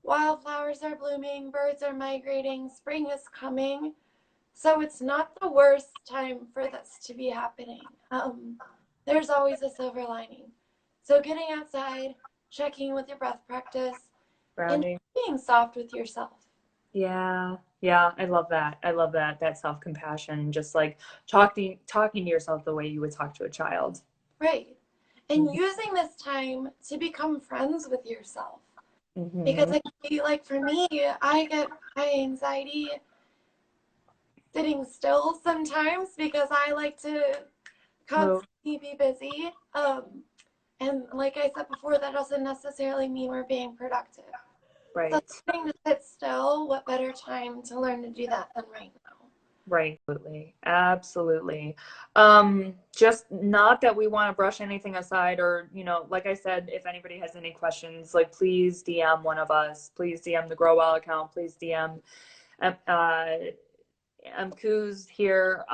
Wildflowers are blooming, birds are migrating, spring is coming. So it's not the worst time for this to be happening. There's always a silver lining. So getting outside, checking with your breath practice, and Grounding. being soft with yourself. Yeah. Yeah. I love that. I love that. That self-compassion, just like talking to yourself the way you would talk to a child. Right. And Mm-hmm. using this time to become friends with yourself. Because Mm-hmm. it can be like, for me, I get high anxiety sitting still sometimes because I like to Move. constantly be busy. And like I said before, that doesn't necessarily mean we're being productive. So Right. learning to sit still, what better time to learn to do that than right now? Right. Absolutely. Absolutely. Just not that we want to brush anything aside or, like I said, if anybody has any questions, like please DM one of us, please DM the Grow Well account, please DM uh, Kuz here,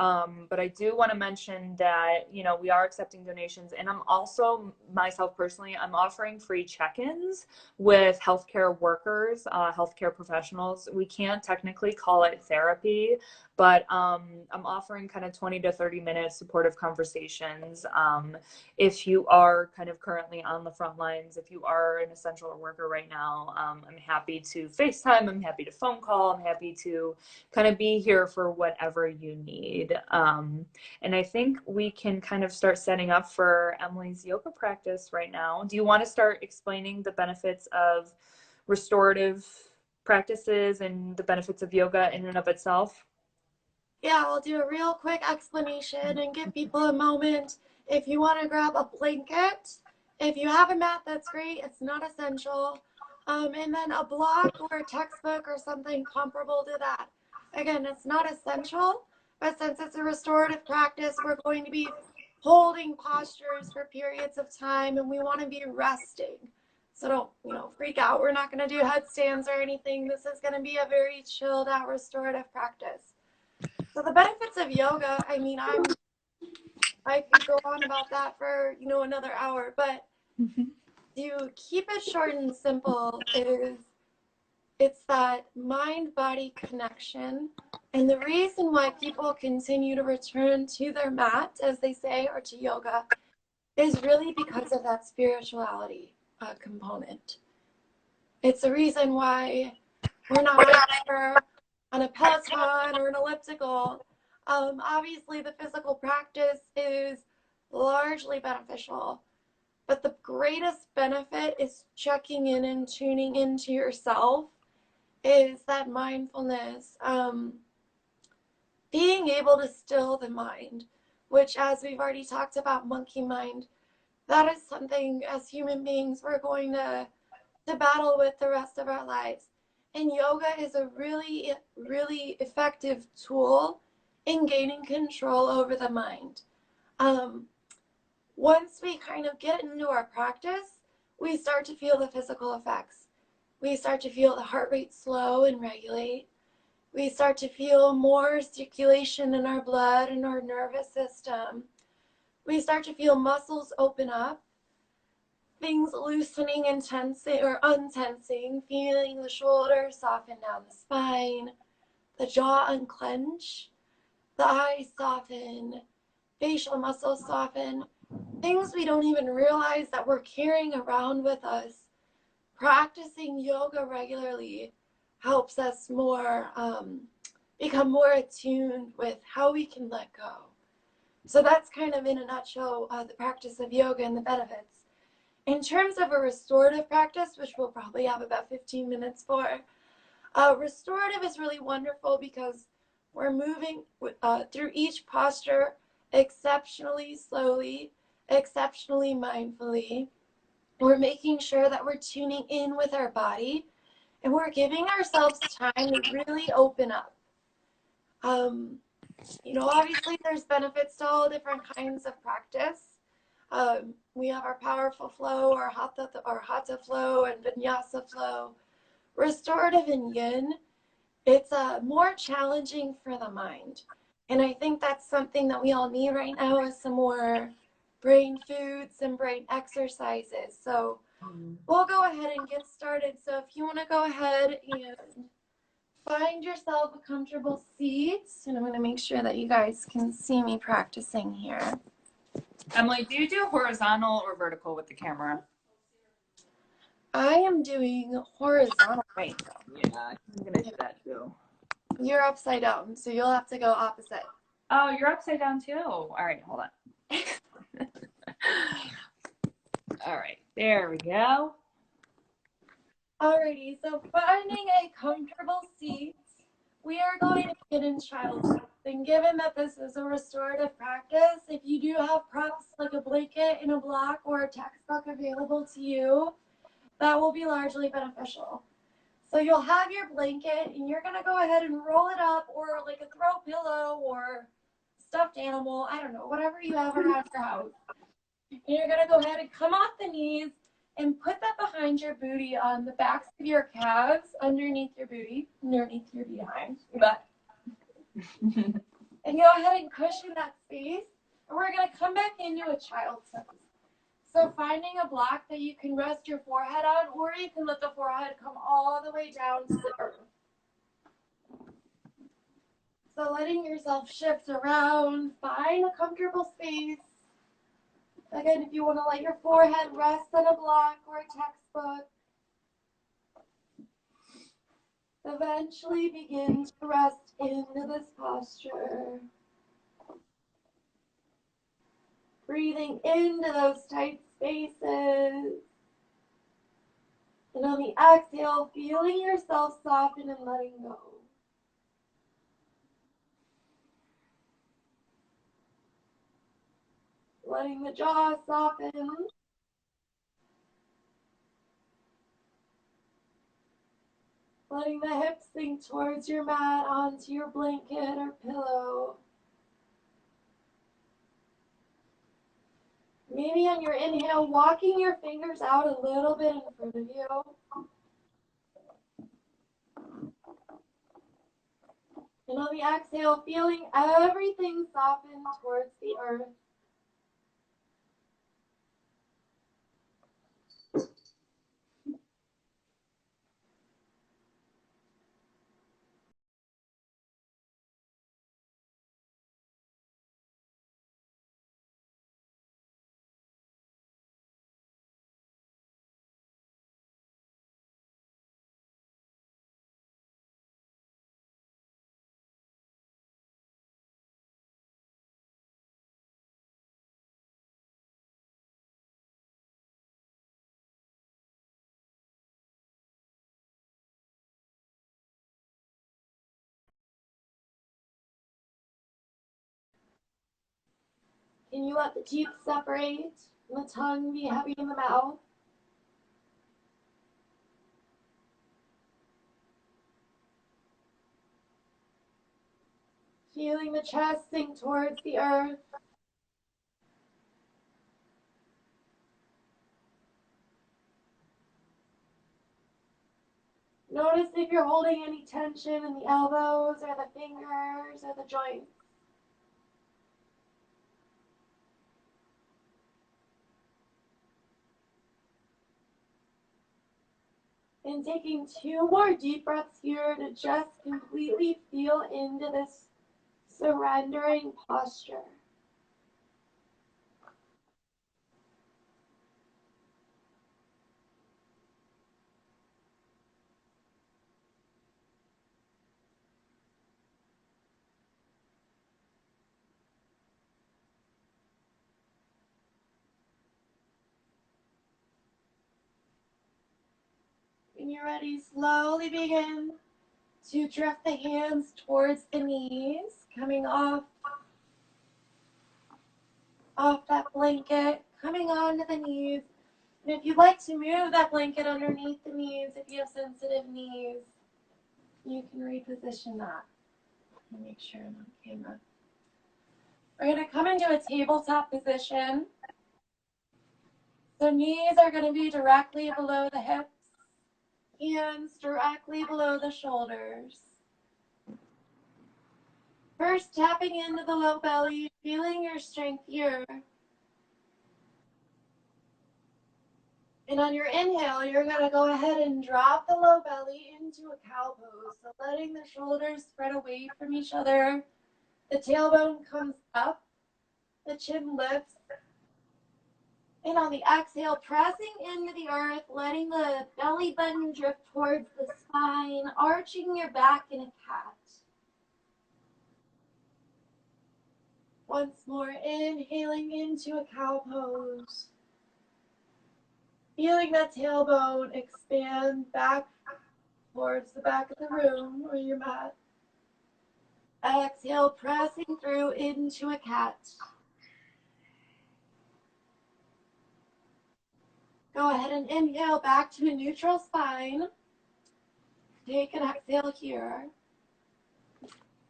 but I do want to mention that we are accepting donations, and I'm also myself personally, I'm offering free check-ins with healthcare workers, healthcare professionals. We can't technically call it therapy, but I'm offering kind of 20 to 30-minute supportive conversations. If you are kind of currently on the front lines, if you are an essential worker right now, I'm happy to FaceTime. I'm happy to phone call. I'm happy to kind of be here for whatever you need. And I think we can kind of start setting up for Emily's yoga practice right now. Do you want to start explaining the benefits of restorative practices and the benefits of yoga in and of itself? Yeah, I'll do a real quick explanation and give people a moment. If you want to grab a blanket, if you have a mat, that's great. It's not essential. And then a block or a textbook or something comparable to that. Again, it's not essential, but since it's a restorative practice, we're going to be holding postures for periods of time and we want to be resting. So don't, freak out. We're not going to do headstands or anything. This is going to be a very chilled out restorative practice. So the benefits of yoga, I mean, I could go on about that for, another hour, but to keep it short and simple it's that mind-body connection. And the reason why people continue to return to their mat, as they say, or to yoga, is really because of that spirituality component. It's the reason why we're not out there on a Peloton or an elliptical. Obviously, the physical practice is largely beneficial, but the greatest benefit is checking in and tuning into yourself, is that mindfulness, being able to still the mind, which, as we've already talked about, monkey mind, that is something as human beings we're going to battle with the rest of our lives. And yoga is a really, really effective tool in gaining control over the mind. Once we kind of get into our practice, we start to feel the physical effects. We start to feel the heart rate slow and regulate. We start to feel more circulation in our blood and our nervous system. We start to feel muscles open up, things loosening and tensing or untensing, feeling the shoulders soften down the spine, the jaw unclench, the eyes soften, facial muscles soften, things we don't even realize that we're carrying around with us. Practicing yoga regularly helps us become more attuned with how we can let go. So that's kind of in a nutshell the practice of yoga and the benefits. In terms of a restorative practice, which we'll probably have about 15 minutes for, restorative is really wonderful because we're moving through each posture exceptionally slowly, exceptionally mindfully. We're making sure that we're tuning in with our body and we're giving ourselves time to really open up. Obviously there's benefits to all different kinds of practice. We have our powerful flow, our hatha flow, and vinyasa flow. Restorative and yin, it's more challenging for the mind. And I think that's something that we all need right now is some more brain food, some brain exercises. So we'll go ahead and get started. So if you want to go ahead and find yourself a comfortable seat, and I'm going to make sure that you guys can see me practicing here. Emily, do you do horizontal or vertical with the camera? I am doing horizontal right now. Yeah, I'm going to do that too. You're upside down, so you'll have to go opposite. Oh, you're upside down too? All right, hold on. All right, there we go. Alrighty, so finding a comfortable seat, we are going to get in child pose. then given that this is a restorative practice, if you do have props like a blanket and a block or a textbook available to you, that will be largely beneficial. So you'll have your blanket and you're gonna go ahead and roll it up, or like a throw pillow or stuffed animal, I don't know, whatever you have around your house. And you're gonna go ahead and come off the knees and put that behind your booty on the backs of your calves, underneath your booty, underneath your behind, your butt. And go ahead and cushion that space. And we're gonna come back into a child's pose. So finding a block that you can rest your forehead on, or you can let the forehead come all the way down to the earth. So letting yourself shift around, find a comfortable space. Again, if you want to let your forehead rest on a block or a textbook, eventually begin to rest into this posture. Breathing into those tight spaces. And on the exhale, feeling yourself soften and letting go. Letting the jaw soften. Letting the hips sink towards your mat, onto your blanket or pillow. Maybe on your inhale, walking your fingers out a little bit in front of you. And on the exhale, feeling everything soften towards the earth. Can you let the teeth separate and the tongue be heavy in the mouth? Feeling the chest sink towards the earth. Notice if you're holding any tension in the elbows or the fingers or the joints. And taking 2 more deep breaths here to just completely feel into this surrendering posture. When you're ready, slowly begin to drift the hands towards the knees, coming off that blanket, coming onto the knees. And if you'd like to move that blanket underneath the knees, if you have sensitive knees, you can reposition that. Let me make sure I'm on camera. We're going to come into a tabletop position. So knees are going to be directly below the hips, hands directly below the shoulders. First, tapping into the low belly, feeling your strength here. And on your inhale, you're going to go ahead and drop the low belly into a cow pose. So letting the shoulders spread away from each other. The tailbone comes up, the chin lifts. And on the exhale, pressing into the earth, letting the belly button drift towards the spine, arching your back in a cat. Once more, inhaling into a cow pose. Feeling that tailbone expand back towards the back of the room or your mat. Exhale, pressing through into a cat. Go ahead and inhale back to a neutral spine. Take an exhale here.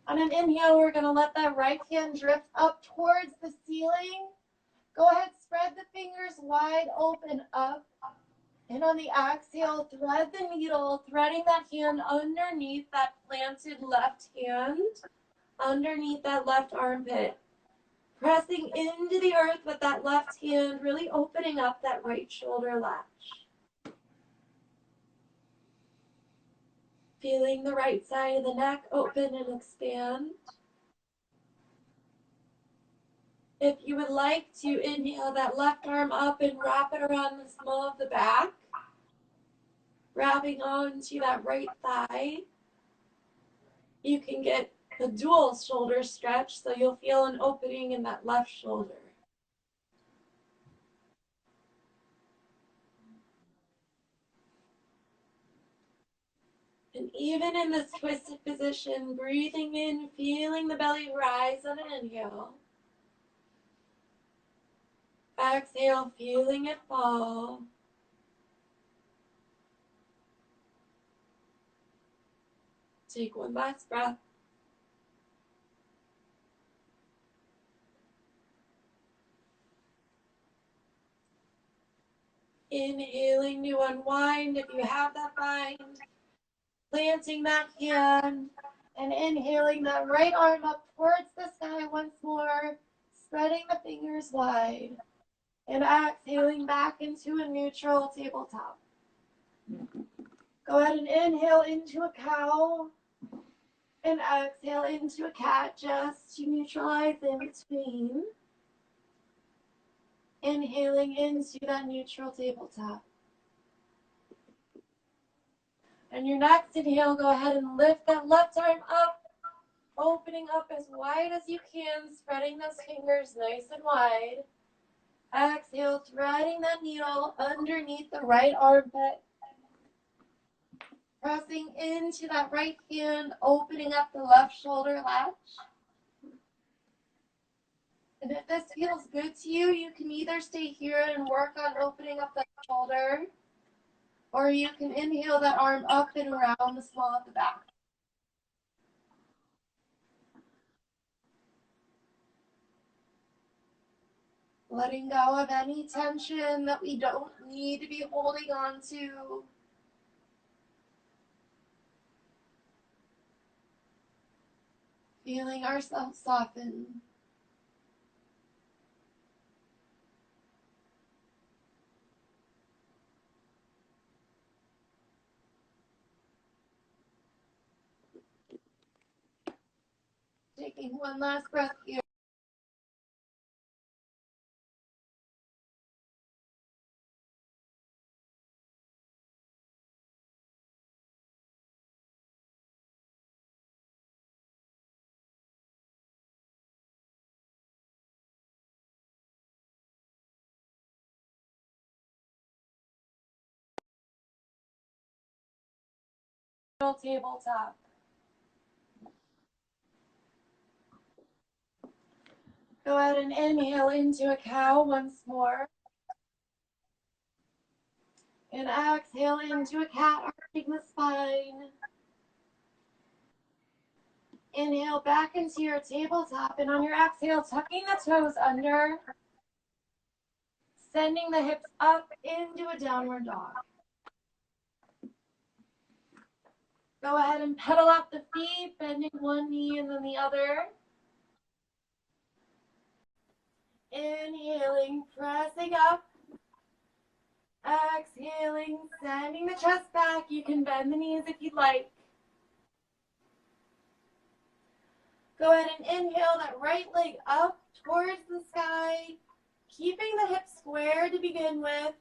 On an inhale, we're going to let that right hand drift up towards the ceiling. Go ahead, spread the fingers wide open up. And on the exhale, thread the needle, threading that hand underneath that planted left hand, underneath that left armpit. Pressing into the earth with that left hand, really opening up that right shoulder latch. Feeling the right side of the neck open and expand. If you would like to inhale that left arm up and wrap it around the small of the back, wrapping onto that right thigh, you can get a dual shoulder stretch, so you'll feel an opening in that left shoulder. And even in this twisted position, breathing in, feeling the belly rise on an inhale. Exhale, feeling it fall. Take one last breath. Inhaling to unwind if you have that bind. Planting that hand and inhaling that right arm up towards the sky once more, spreading the fingers wide. And exhaling back into a neutral tabletop. Go ahead and inhale into a cow and exhale into a cat just to neutralize in between. Inhaling into that neutral tabletop. And your next inhale, go ahead and lift that left arm up, opening up as wide as you can, spreading those fingers nice and wide. Exhale, threading that needle underneath the right armpit. Pressing into that right hand, opening up the left shoulder latch. And if this feels good to you, you can either stay here and work on opening up that shoulder, or you can inhale that arm up and around the small of the back. Letting go of any tension that we don't need to be holding on to. Feeling ourselves soften. Taking one last breath here. Tabletop. Go ahead and inhale into a cow once more. And exhale into a cat, arching the spine. Inhale back into your tabletop, and on your exhale, tucking the toes under, sending the hips up into a downward dog. Go ahead and pedal out the feet, bending one knee and then the other. Inhaling, pressing up. Exhaling, sending the chest back. You can bend the knees if you'd like. Go ahead and inhale that right leg up towards the sky, keeping the hips square to begin with.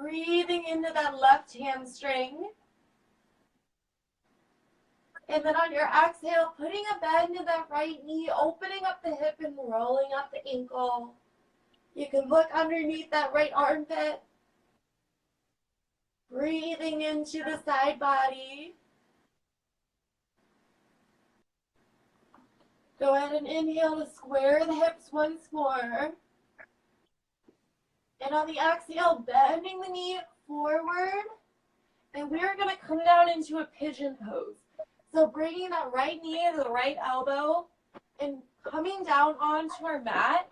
Breathing into that left hamstring. And then on your exhale, putting a bend in that right knee, opening up the hip and rolling up the ankle. You can look underneath that right armpit. Breathing into the side body. Go ahead and inhale to square the hips once more. And on the exhale, bending the knee forward. And we're going to come down into a pigeon pose. So bringing that right knee to the right elbow and coming down onto our mat.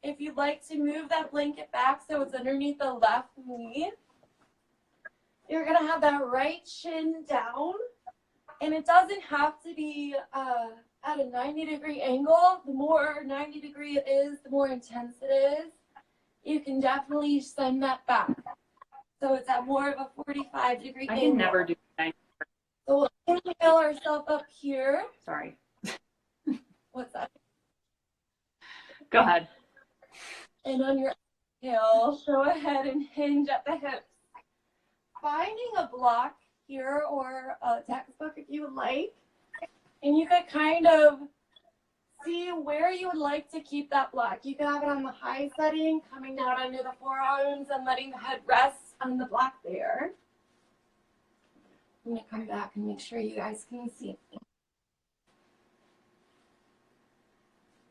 If you'd like to move that blanket back so it's underneath the left knee, you're going to have that right shin down. And it doesn't have to be at a 90-degree angle. The more 90-degree it is, the more intense it is. You can definitely send that back. So it's at more of a 45-degree angle. I can never do 90. So we'll inhale ourselves up here. Sorry. What's that? Go ahead. And on your exhale, go ahead and hinge at the hips. Finding a block here or a textbook if you would like. And you could kind of see where you would like to keep that block. You could have it on the high setting, coming down under the forearms and letting the head rest on the block there. I'm going to come back and make sure you guys can see me.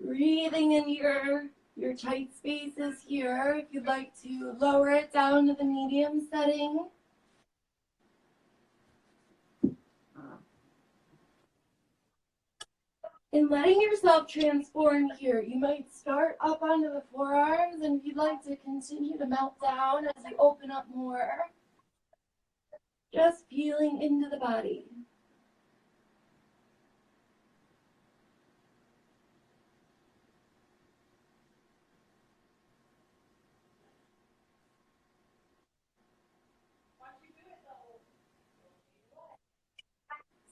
Breathing in your tight spaces here. If you'd like to lower it down to the medium setting. And letting yourself transform here. You might start up onto the forearms, and if you'd like to continue to melt down as you open up more, just feeling into the body.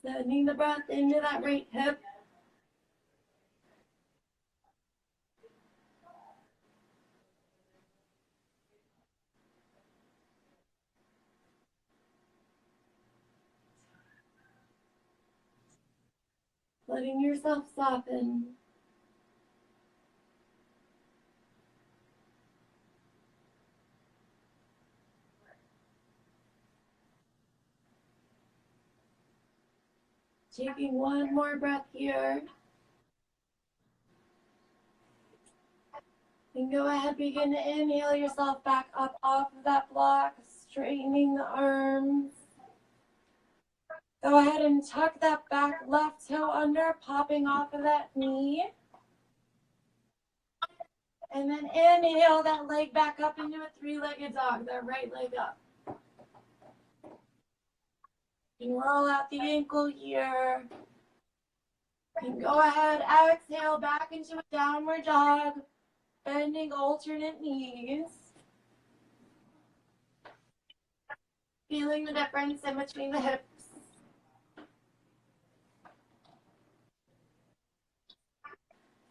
Sending the breath into that right hip. Letting yourself soften. Taking one more breath here. And go ahead, begin to inhale yourself back up off of that block, straightening the arms. Go ahead and tuck that back left toe under, popping off of that knee. And then inhale that leg back up into a three-legged dog, that right leg up. You can roll out the ankle here. You can go ahead, exhale back into a downward dog, bending alternate knees. Feeling the difference in between the hips.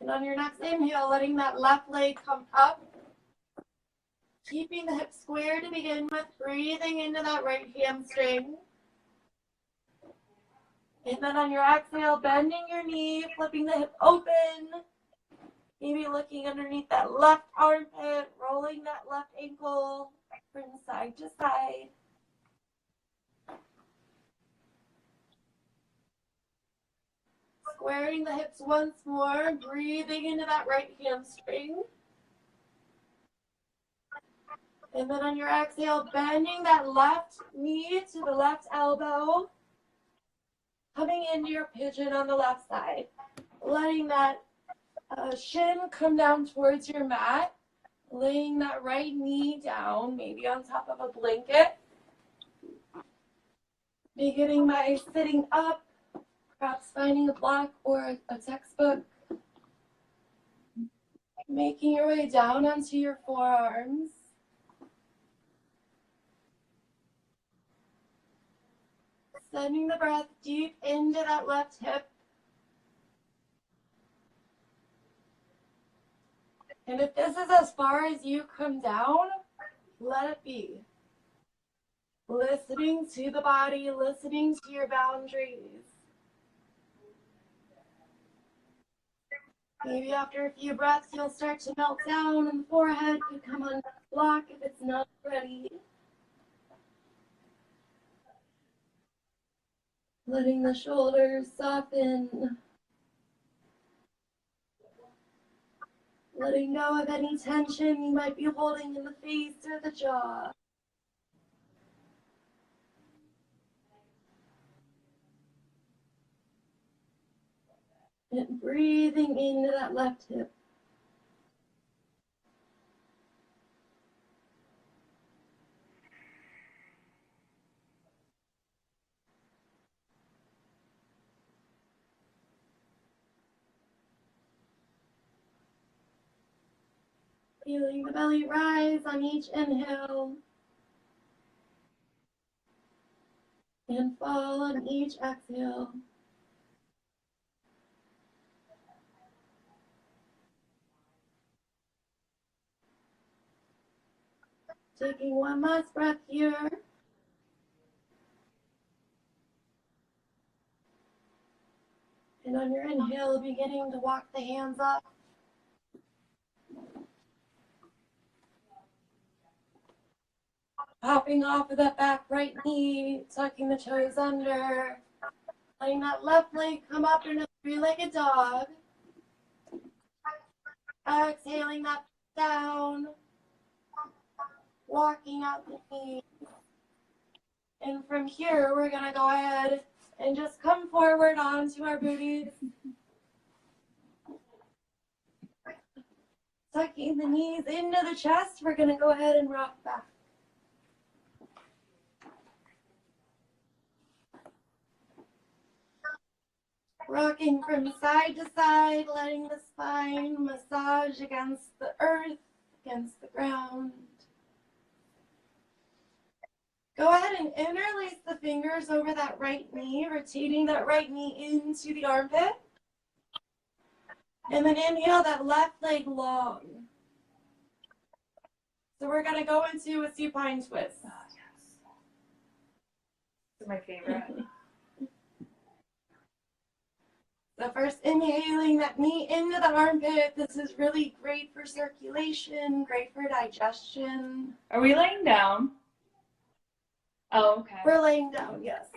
And on your next inhale, letting that left leg come up. Keeping the hips square to begin with, breathing into that right hamstring. And then on your exhale, bending your knee, flipping the hip open. Maybe looking underneath that left armpit, rolling that left ankle from side to side. Squaring the hips once more, breathing into that right hamstring. And then on your exhale, bending that left knee to the left elbow. Coming into your pigeon on the left side. Letting that shin come down towards your mat. Laying that right knee down, maybe on top of a blanket. Beginning by sitting up, perhaps finding a block or a textbook. Making your way down onto your forearms. Sending the breath deep into that left hip. And if this is as far as you come down, let it be. Listening to the body, listening to your boundaries. Maybe after a few breaths, you'll start to melt down and the forehead could come on block if it's not ready. Letting the shoulders soften. letting go of any tension you might be holding in the face or the jaw. And breathing into that left hip. Feeling the belly rise on each inhale and fall on each exhale. Taking one last breath here. And on your inhale, beginning to walk the hands up. Popping off of that back right knee, tucking the toes under. Letting that left leg come up in a three-legged dog. Exhaling that down. Walking out the knee. And from here, we're going to go ahead and just come forward onto our booties. Tucking the knees into the chest, we're going to go ahead and rock back. Rocking from side to side, letting the spine massage against the earth, against the ground. Go ahead and interlace the fingers over that right knee, rotating that right knee into the armpit. And then inhale that left leg long. So we're going to go into a supine twist. Oh, yes. This is my favorite. So first inhaling that knee into the armpit. This is really great for circulation, great for digestion. Are we laying down? Oh, okay. We're laying down, yes.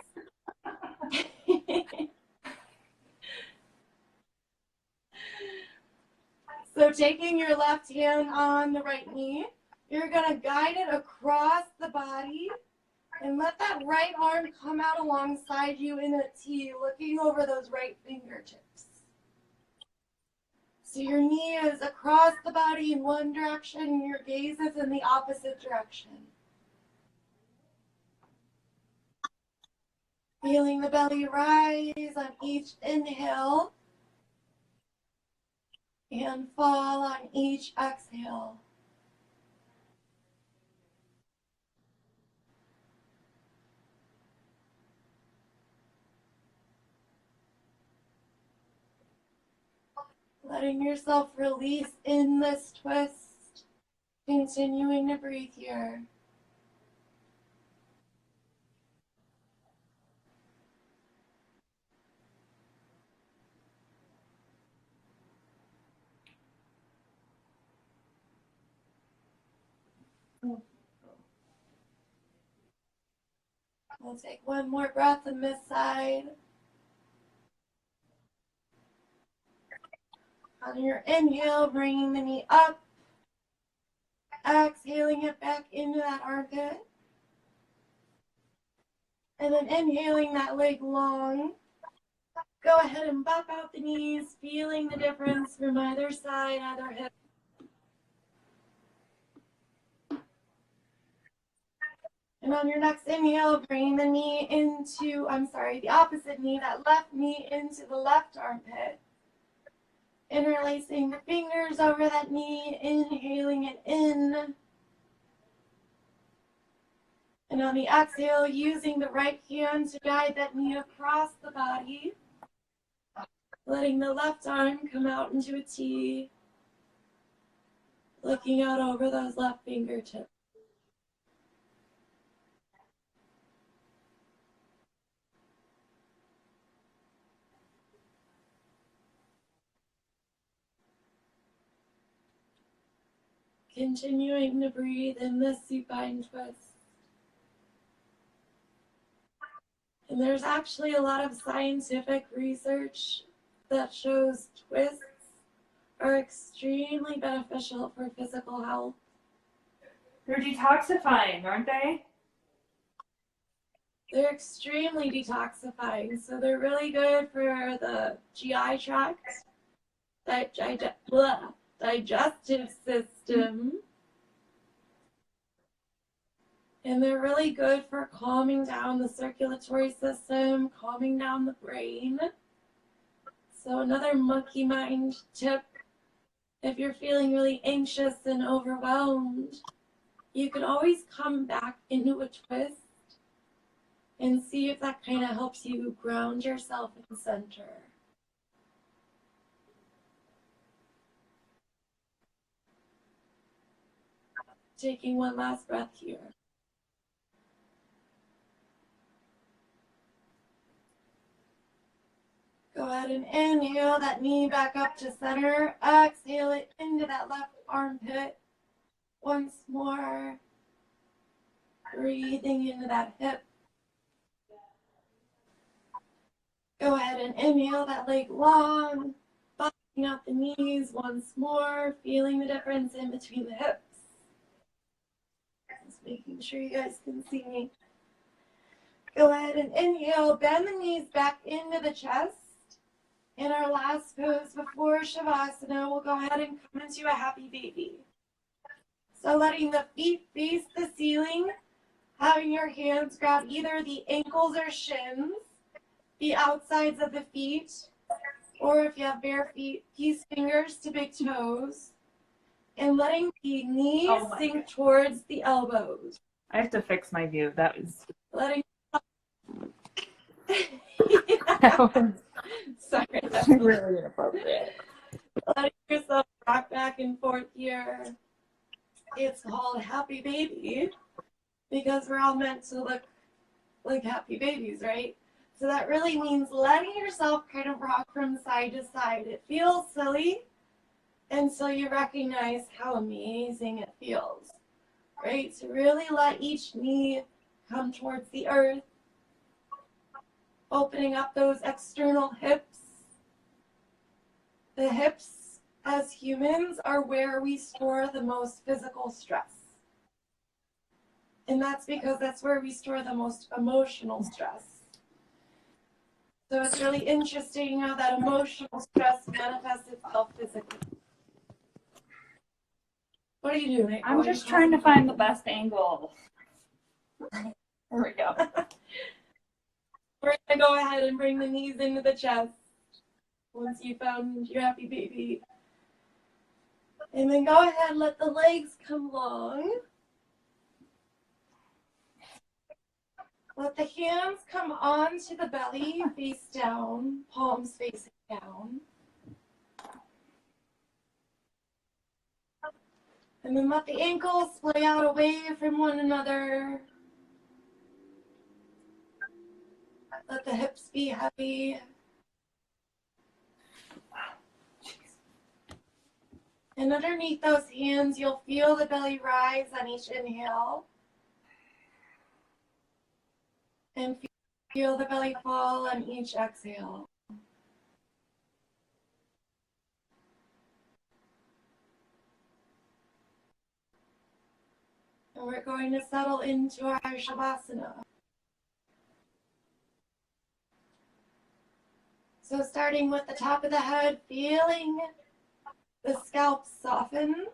So taking your left hand on the right knee, you're going to guide it across the body and let that right arm come out alongside you in a T, looking over those right fingertips. So your knee is across the body in one direction, and your gaze is in the opposite direction. Feeling the belly rise on each inhale and fall on each exhale. Letting yourself release in this twist, continuing to breathe here. We'll take one more breath on this side. On your inhale, bringing the knee up. Exhaling it back into that armpit. And then inhaling that leg long. Go ahead and bop out the knees, feeling the difference from either side, either hip. And on your next inhale, bring the knee into, the opposite knee, that left knee into the left armpit. Interlacing the fingers over that knee, inhaling it in. And on the exhale, using the right hand to guide that knee across the body. Letting the left arm come out into a T. Looking out over those left fingertips. Continuing to breathe in this supine twist. And there's actually a lot of scientific research that shows twists are extremely beneficial for physical health. They're detoxifying, aren't they? They're extremely detoxifying, so they're really good for the GI tract, digestive system, and they're really good for calming down the circulatory system, calming down the brain. So another monkey mind tip, if you're feeling really anxious and overwhelmed, you can always come back into a twist and see if that kind of helps you ground yourself in center. Taking one last breath here. Go ahead and inhale that knee back up to center. Exhale it into that left armpit. Once more. Breathing into that hip. Go ahead and inhale that leg long. Bucking out the knees once more. Feeling the difference in between the hips. Just making sure you guys can see me. Go ahead and inhale. Bend the knees back into the chest. In our last pose before Shavasana, we'll go ahead and come into a happy baby. So letting the feet face the ceiling, having your hands grab either the ankles or shins, the outsides of the feet, or if you have bare feet, peace fingers to big toes, and letting the knees sink towards the elbows. I have to fix my view. That was... Letting Sorry, that's really inappropriate. Letting yourself rock back and forth here. It's called happy baby because we're all meant to look like happy babies, right? So that really means letting yourself kind of rock from side to side. It feels silly until you recognize how amazing it feels, right? To really let each knee come towards the earth. Opening up those external hips. The hips, as humans, are where we store the most physical stress. And that's because that's where we store the most emotional stress. So it's really interesting how that emotional stress manifests itself physically. What are you doing? I'm just trying to find the best angle. There we go. We're going to go ahead and bring the knees into the chest once you found your happy baby. And then go ahead and let the legs come long. Let the hands come onto the belly, face down, palms facing down. And then let the ankles splay out away from one another. Let the hips be heavy. And underneath those hands, you'll feel the belly rise on each inhale. And feel the belly fall on each exhale. And we're going to settle into our Shavasana. So starting with the top of the head, feeling the scalp soften.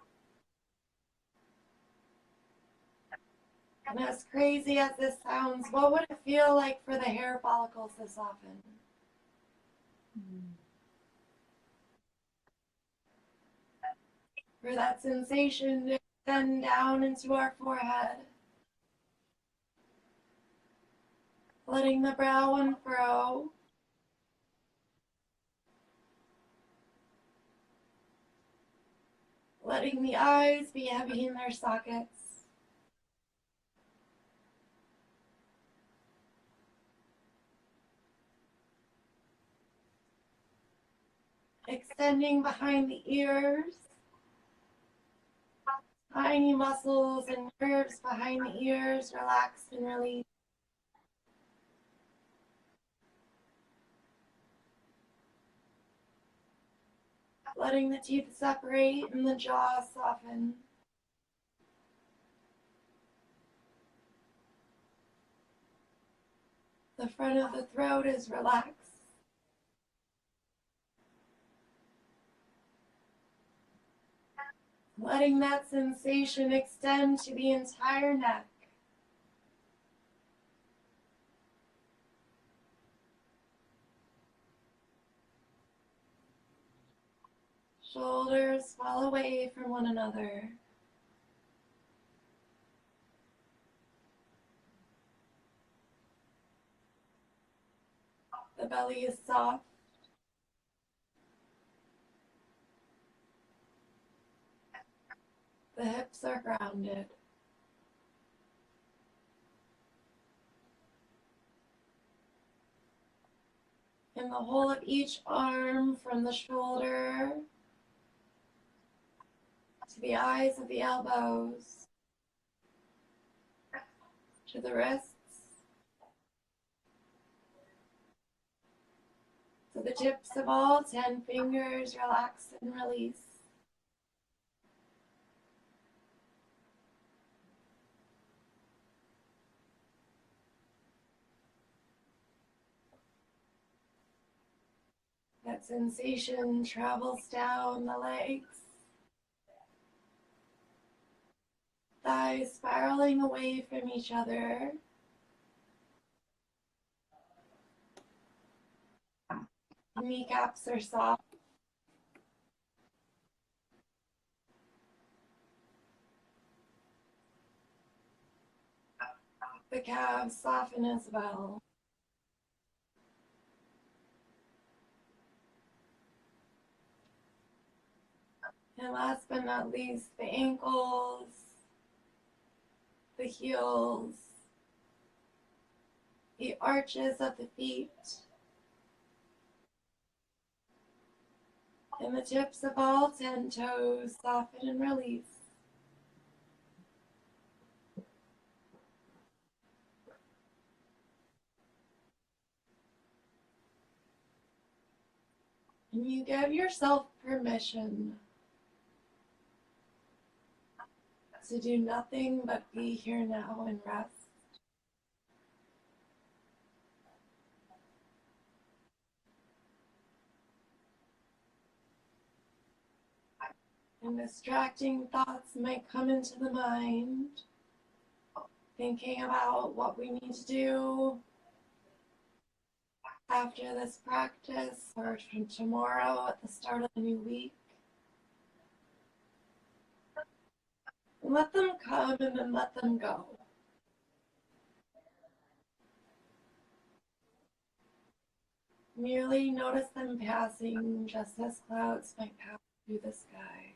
And as crazy as this sounds, what would it feel like for the hair follicles to soften? For that sensation to extend down into our forehead. Letting the brow unfurrow. Letting the eyes be heavy in their sockets. Extending behind the ears. Tiny muscles and nerves behind the ears relax and release. letting the teeth separate and the jaw soften. The front of the throat is relaxed. Letting that sensation extend to the entire neck. Shoulders fall away from one another. The belly is soft. The hips are grounded. And the whole of each arm, from the shoulder to the eyes of the elbows, to the wrists, to the tips of all 10 fingers, relax and release. That sensation travels down the legs, thighs spiraling away from each other. Kneecaps are soft. The calves soften as well. And last but not least, the ankles, the heels, the arches of the feet, and the tips of all 10 toes soften and release. And you give yourself permission to do nothing but be here now and rest. And distracting thoughts might come into the mind, thinking about what we need to do after this practice or tomorrow at the start of a new week. And let them come and then let them go. Merely notice them passing just as clouds might pass through the sky.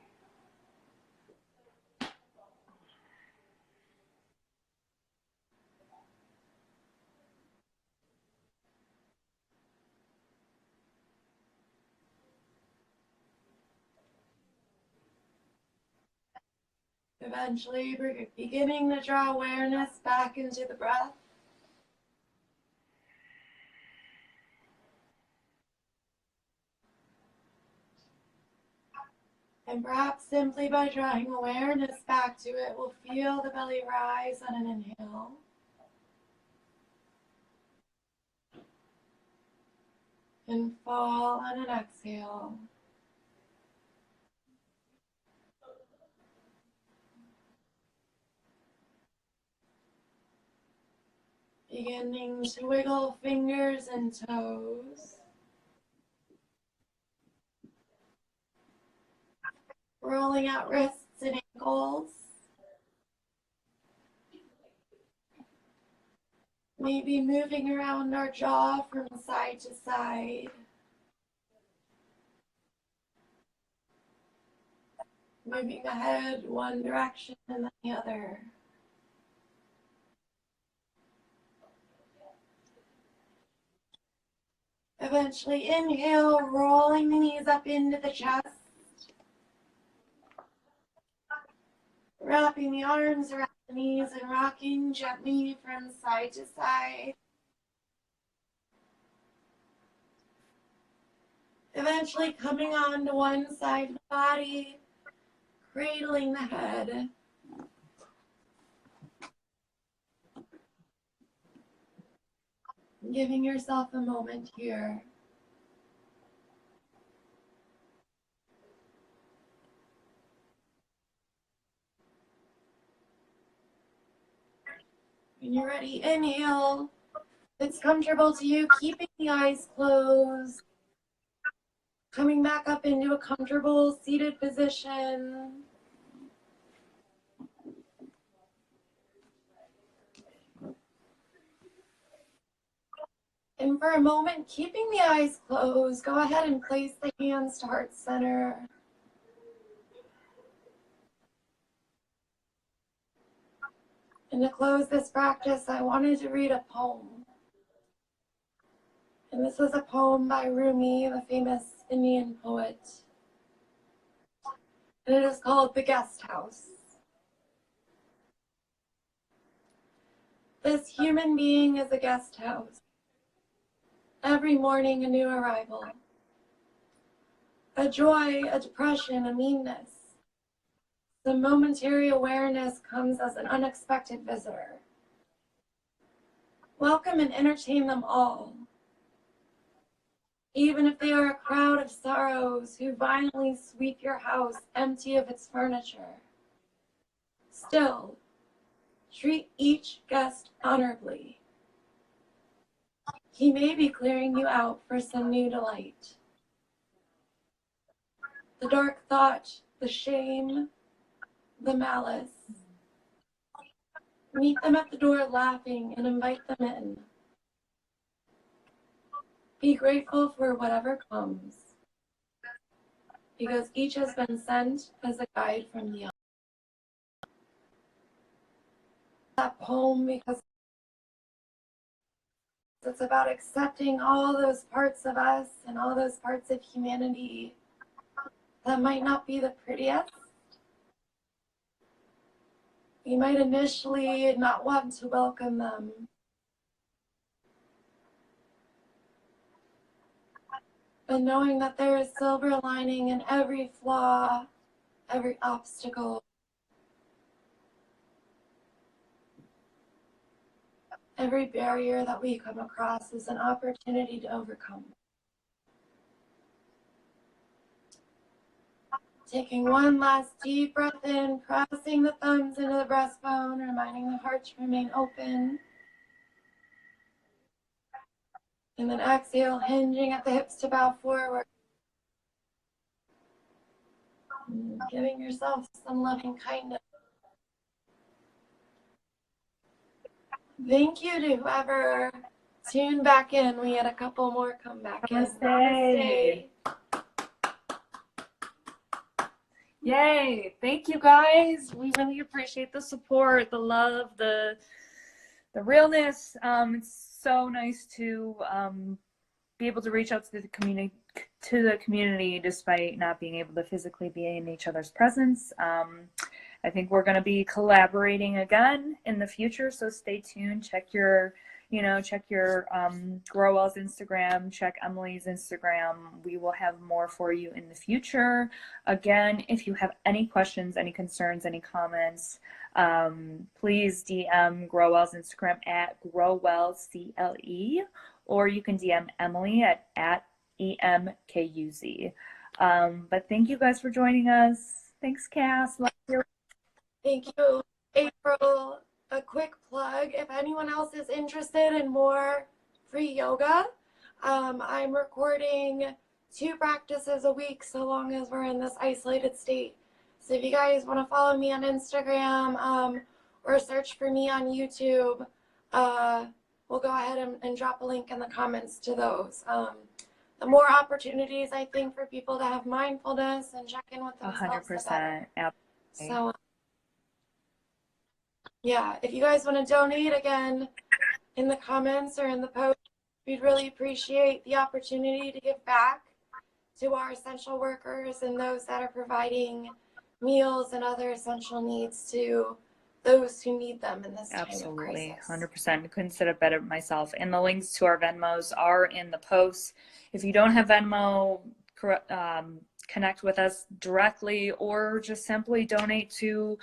Eventually, we're beginning to draw awareness back into the breath. And perhaps simply by drawing awareness back to it, we'll feel the belly rise on an inhale. And fall on an exhale. Beginning to wiggle fingers and toes. Rolling out wrists and ankles. Maybe moving around our jaw from side to side. Moving the head one direction and then the other. Eventually inhale, rolling the knees up into the chest. Wrapping the arms around the knees and rocking gently from side to side. Eventually coming on to one side of the body, cradling the head. Giving yourself a moment here. When you're ready, inhale. If it's comfortable to you, keeping the eyes closed. Coming back up into a comfortable seated position. And for a moment, keeping the eyes closed, go ahead and place the hands to heart center. And to close this practice, I wanted to read a poem. And this is a poem by Rumi, the famous Indian poet. And it is called The Guest House. This human being is a guest house. Every morning, a new arrival. A joy, a depression, a meanness. The momentary awareness comes as an unexpected visitor. Welcome and entertain them all. Even if they are a crowd of sorrows who violently sweep your house empty of its furniture. Still, treat each guest honorably. He may be clearing you out for some new delight. The dark thought, the shame, the malice. Meet them at the door laughing and invite them in. Be grateful for whatever comes, because each has been sent as a guide from the that poem, because it's about accepting all those parts of us and all those parts of humanity that might not be the prettiest. We might initially not want to welcome them. But knowing that there is silver lining in every flaw, every obstacle, every barrier that we come across is an opportunity to overcome. Taking one last deep breath in, pressing the thumbs into the breastbone, reminding the heart to remain open. And then exhale, hinging at the hips to bow forward. Giving yourself some loving kindness. Thank you to whoever tuned back in. We had a couple more come back Namaste. in. Namaste. Yay. Thank you guys. We really appreciate the support, the love, the realness. It's so nice to be able to reach out to the community despite not being able to physically be in each other's presence. I think we're going to be collaborating again in the future, so stay tuned. Check your Growell's Instagram, check Emily's Instagram. We will have more for you in the future. Again, if you have any questions, any concerns, any comments, please DM Growell's Instagram at GrowwellCLE, or you can DM Emily at EMKUZ. But thank you guys for joining us. Thanks, Cass. Love you. Thank you, April. A quick plug, if anyone else is interested in more free yoga, I'm recording 2 practices a week so long as we're in this isolated state. So if you guys want to follow me on Instagram or search for me on YouTube, we'll go ahead and drop a link in the comments to those. The more opportunities, I think, for people to have mindfulness and check in with themselves. 100%. Absolutely. So yeah, if you guys want to donate, again, in the comments or in the post, we'd really appreciate the opportunity to give back to our essential workers and those that are providing meals and other essential needs to those who need them in this time of crisis. Absolutely, 100%. Couldn't said it better myself. And the links to our Venmos are in the post. If you don't have Venmo, connect with us directly, or just simply donate to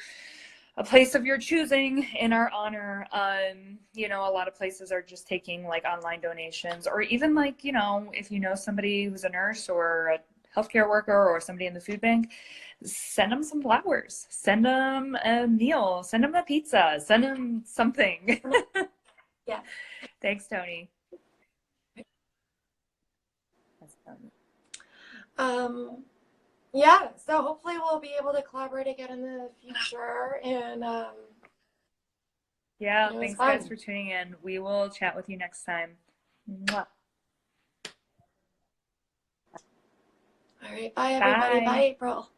a place of your choosing in our honor. You know, a lot of places are just taking like online donations, or even like, you know, if you know somebody who's a nurse or a healthcare worker or somebody in the food bank, send them some flowers, send them a meal, send them a pizza, send them something. Yeah. Thanks, Tony. Yeah, so hopefully we'll be able to collaborate again in the future, and Yeah, it was thanks fun. guys for tuning in. We will chat with you next time. Mwah. All right, bye everybody. Bye Bye. April.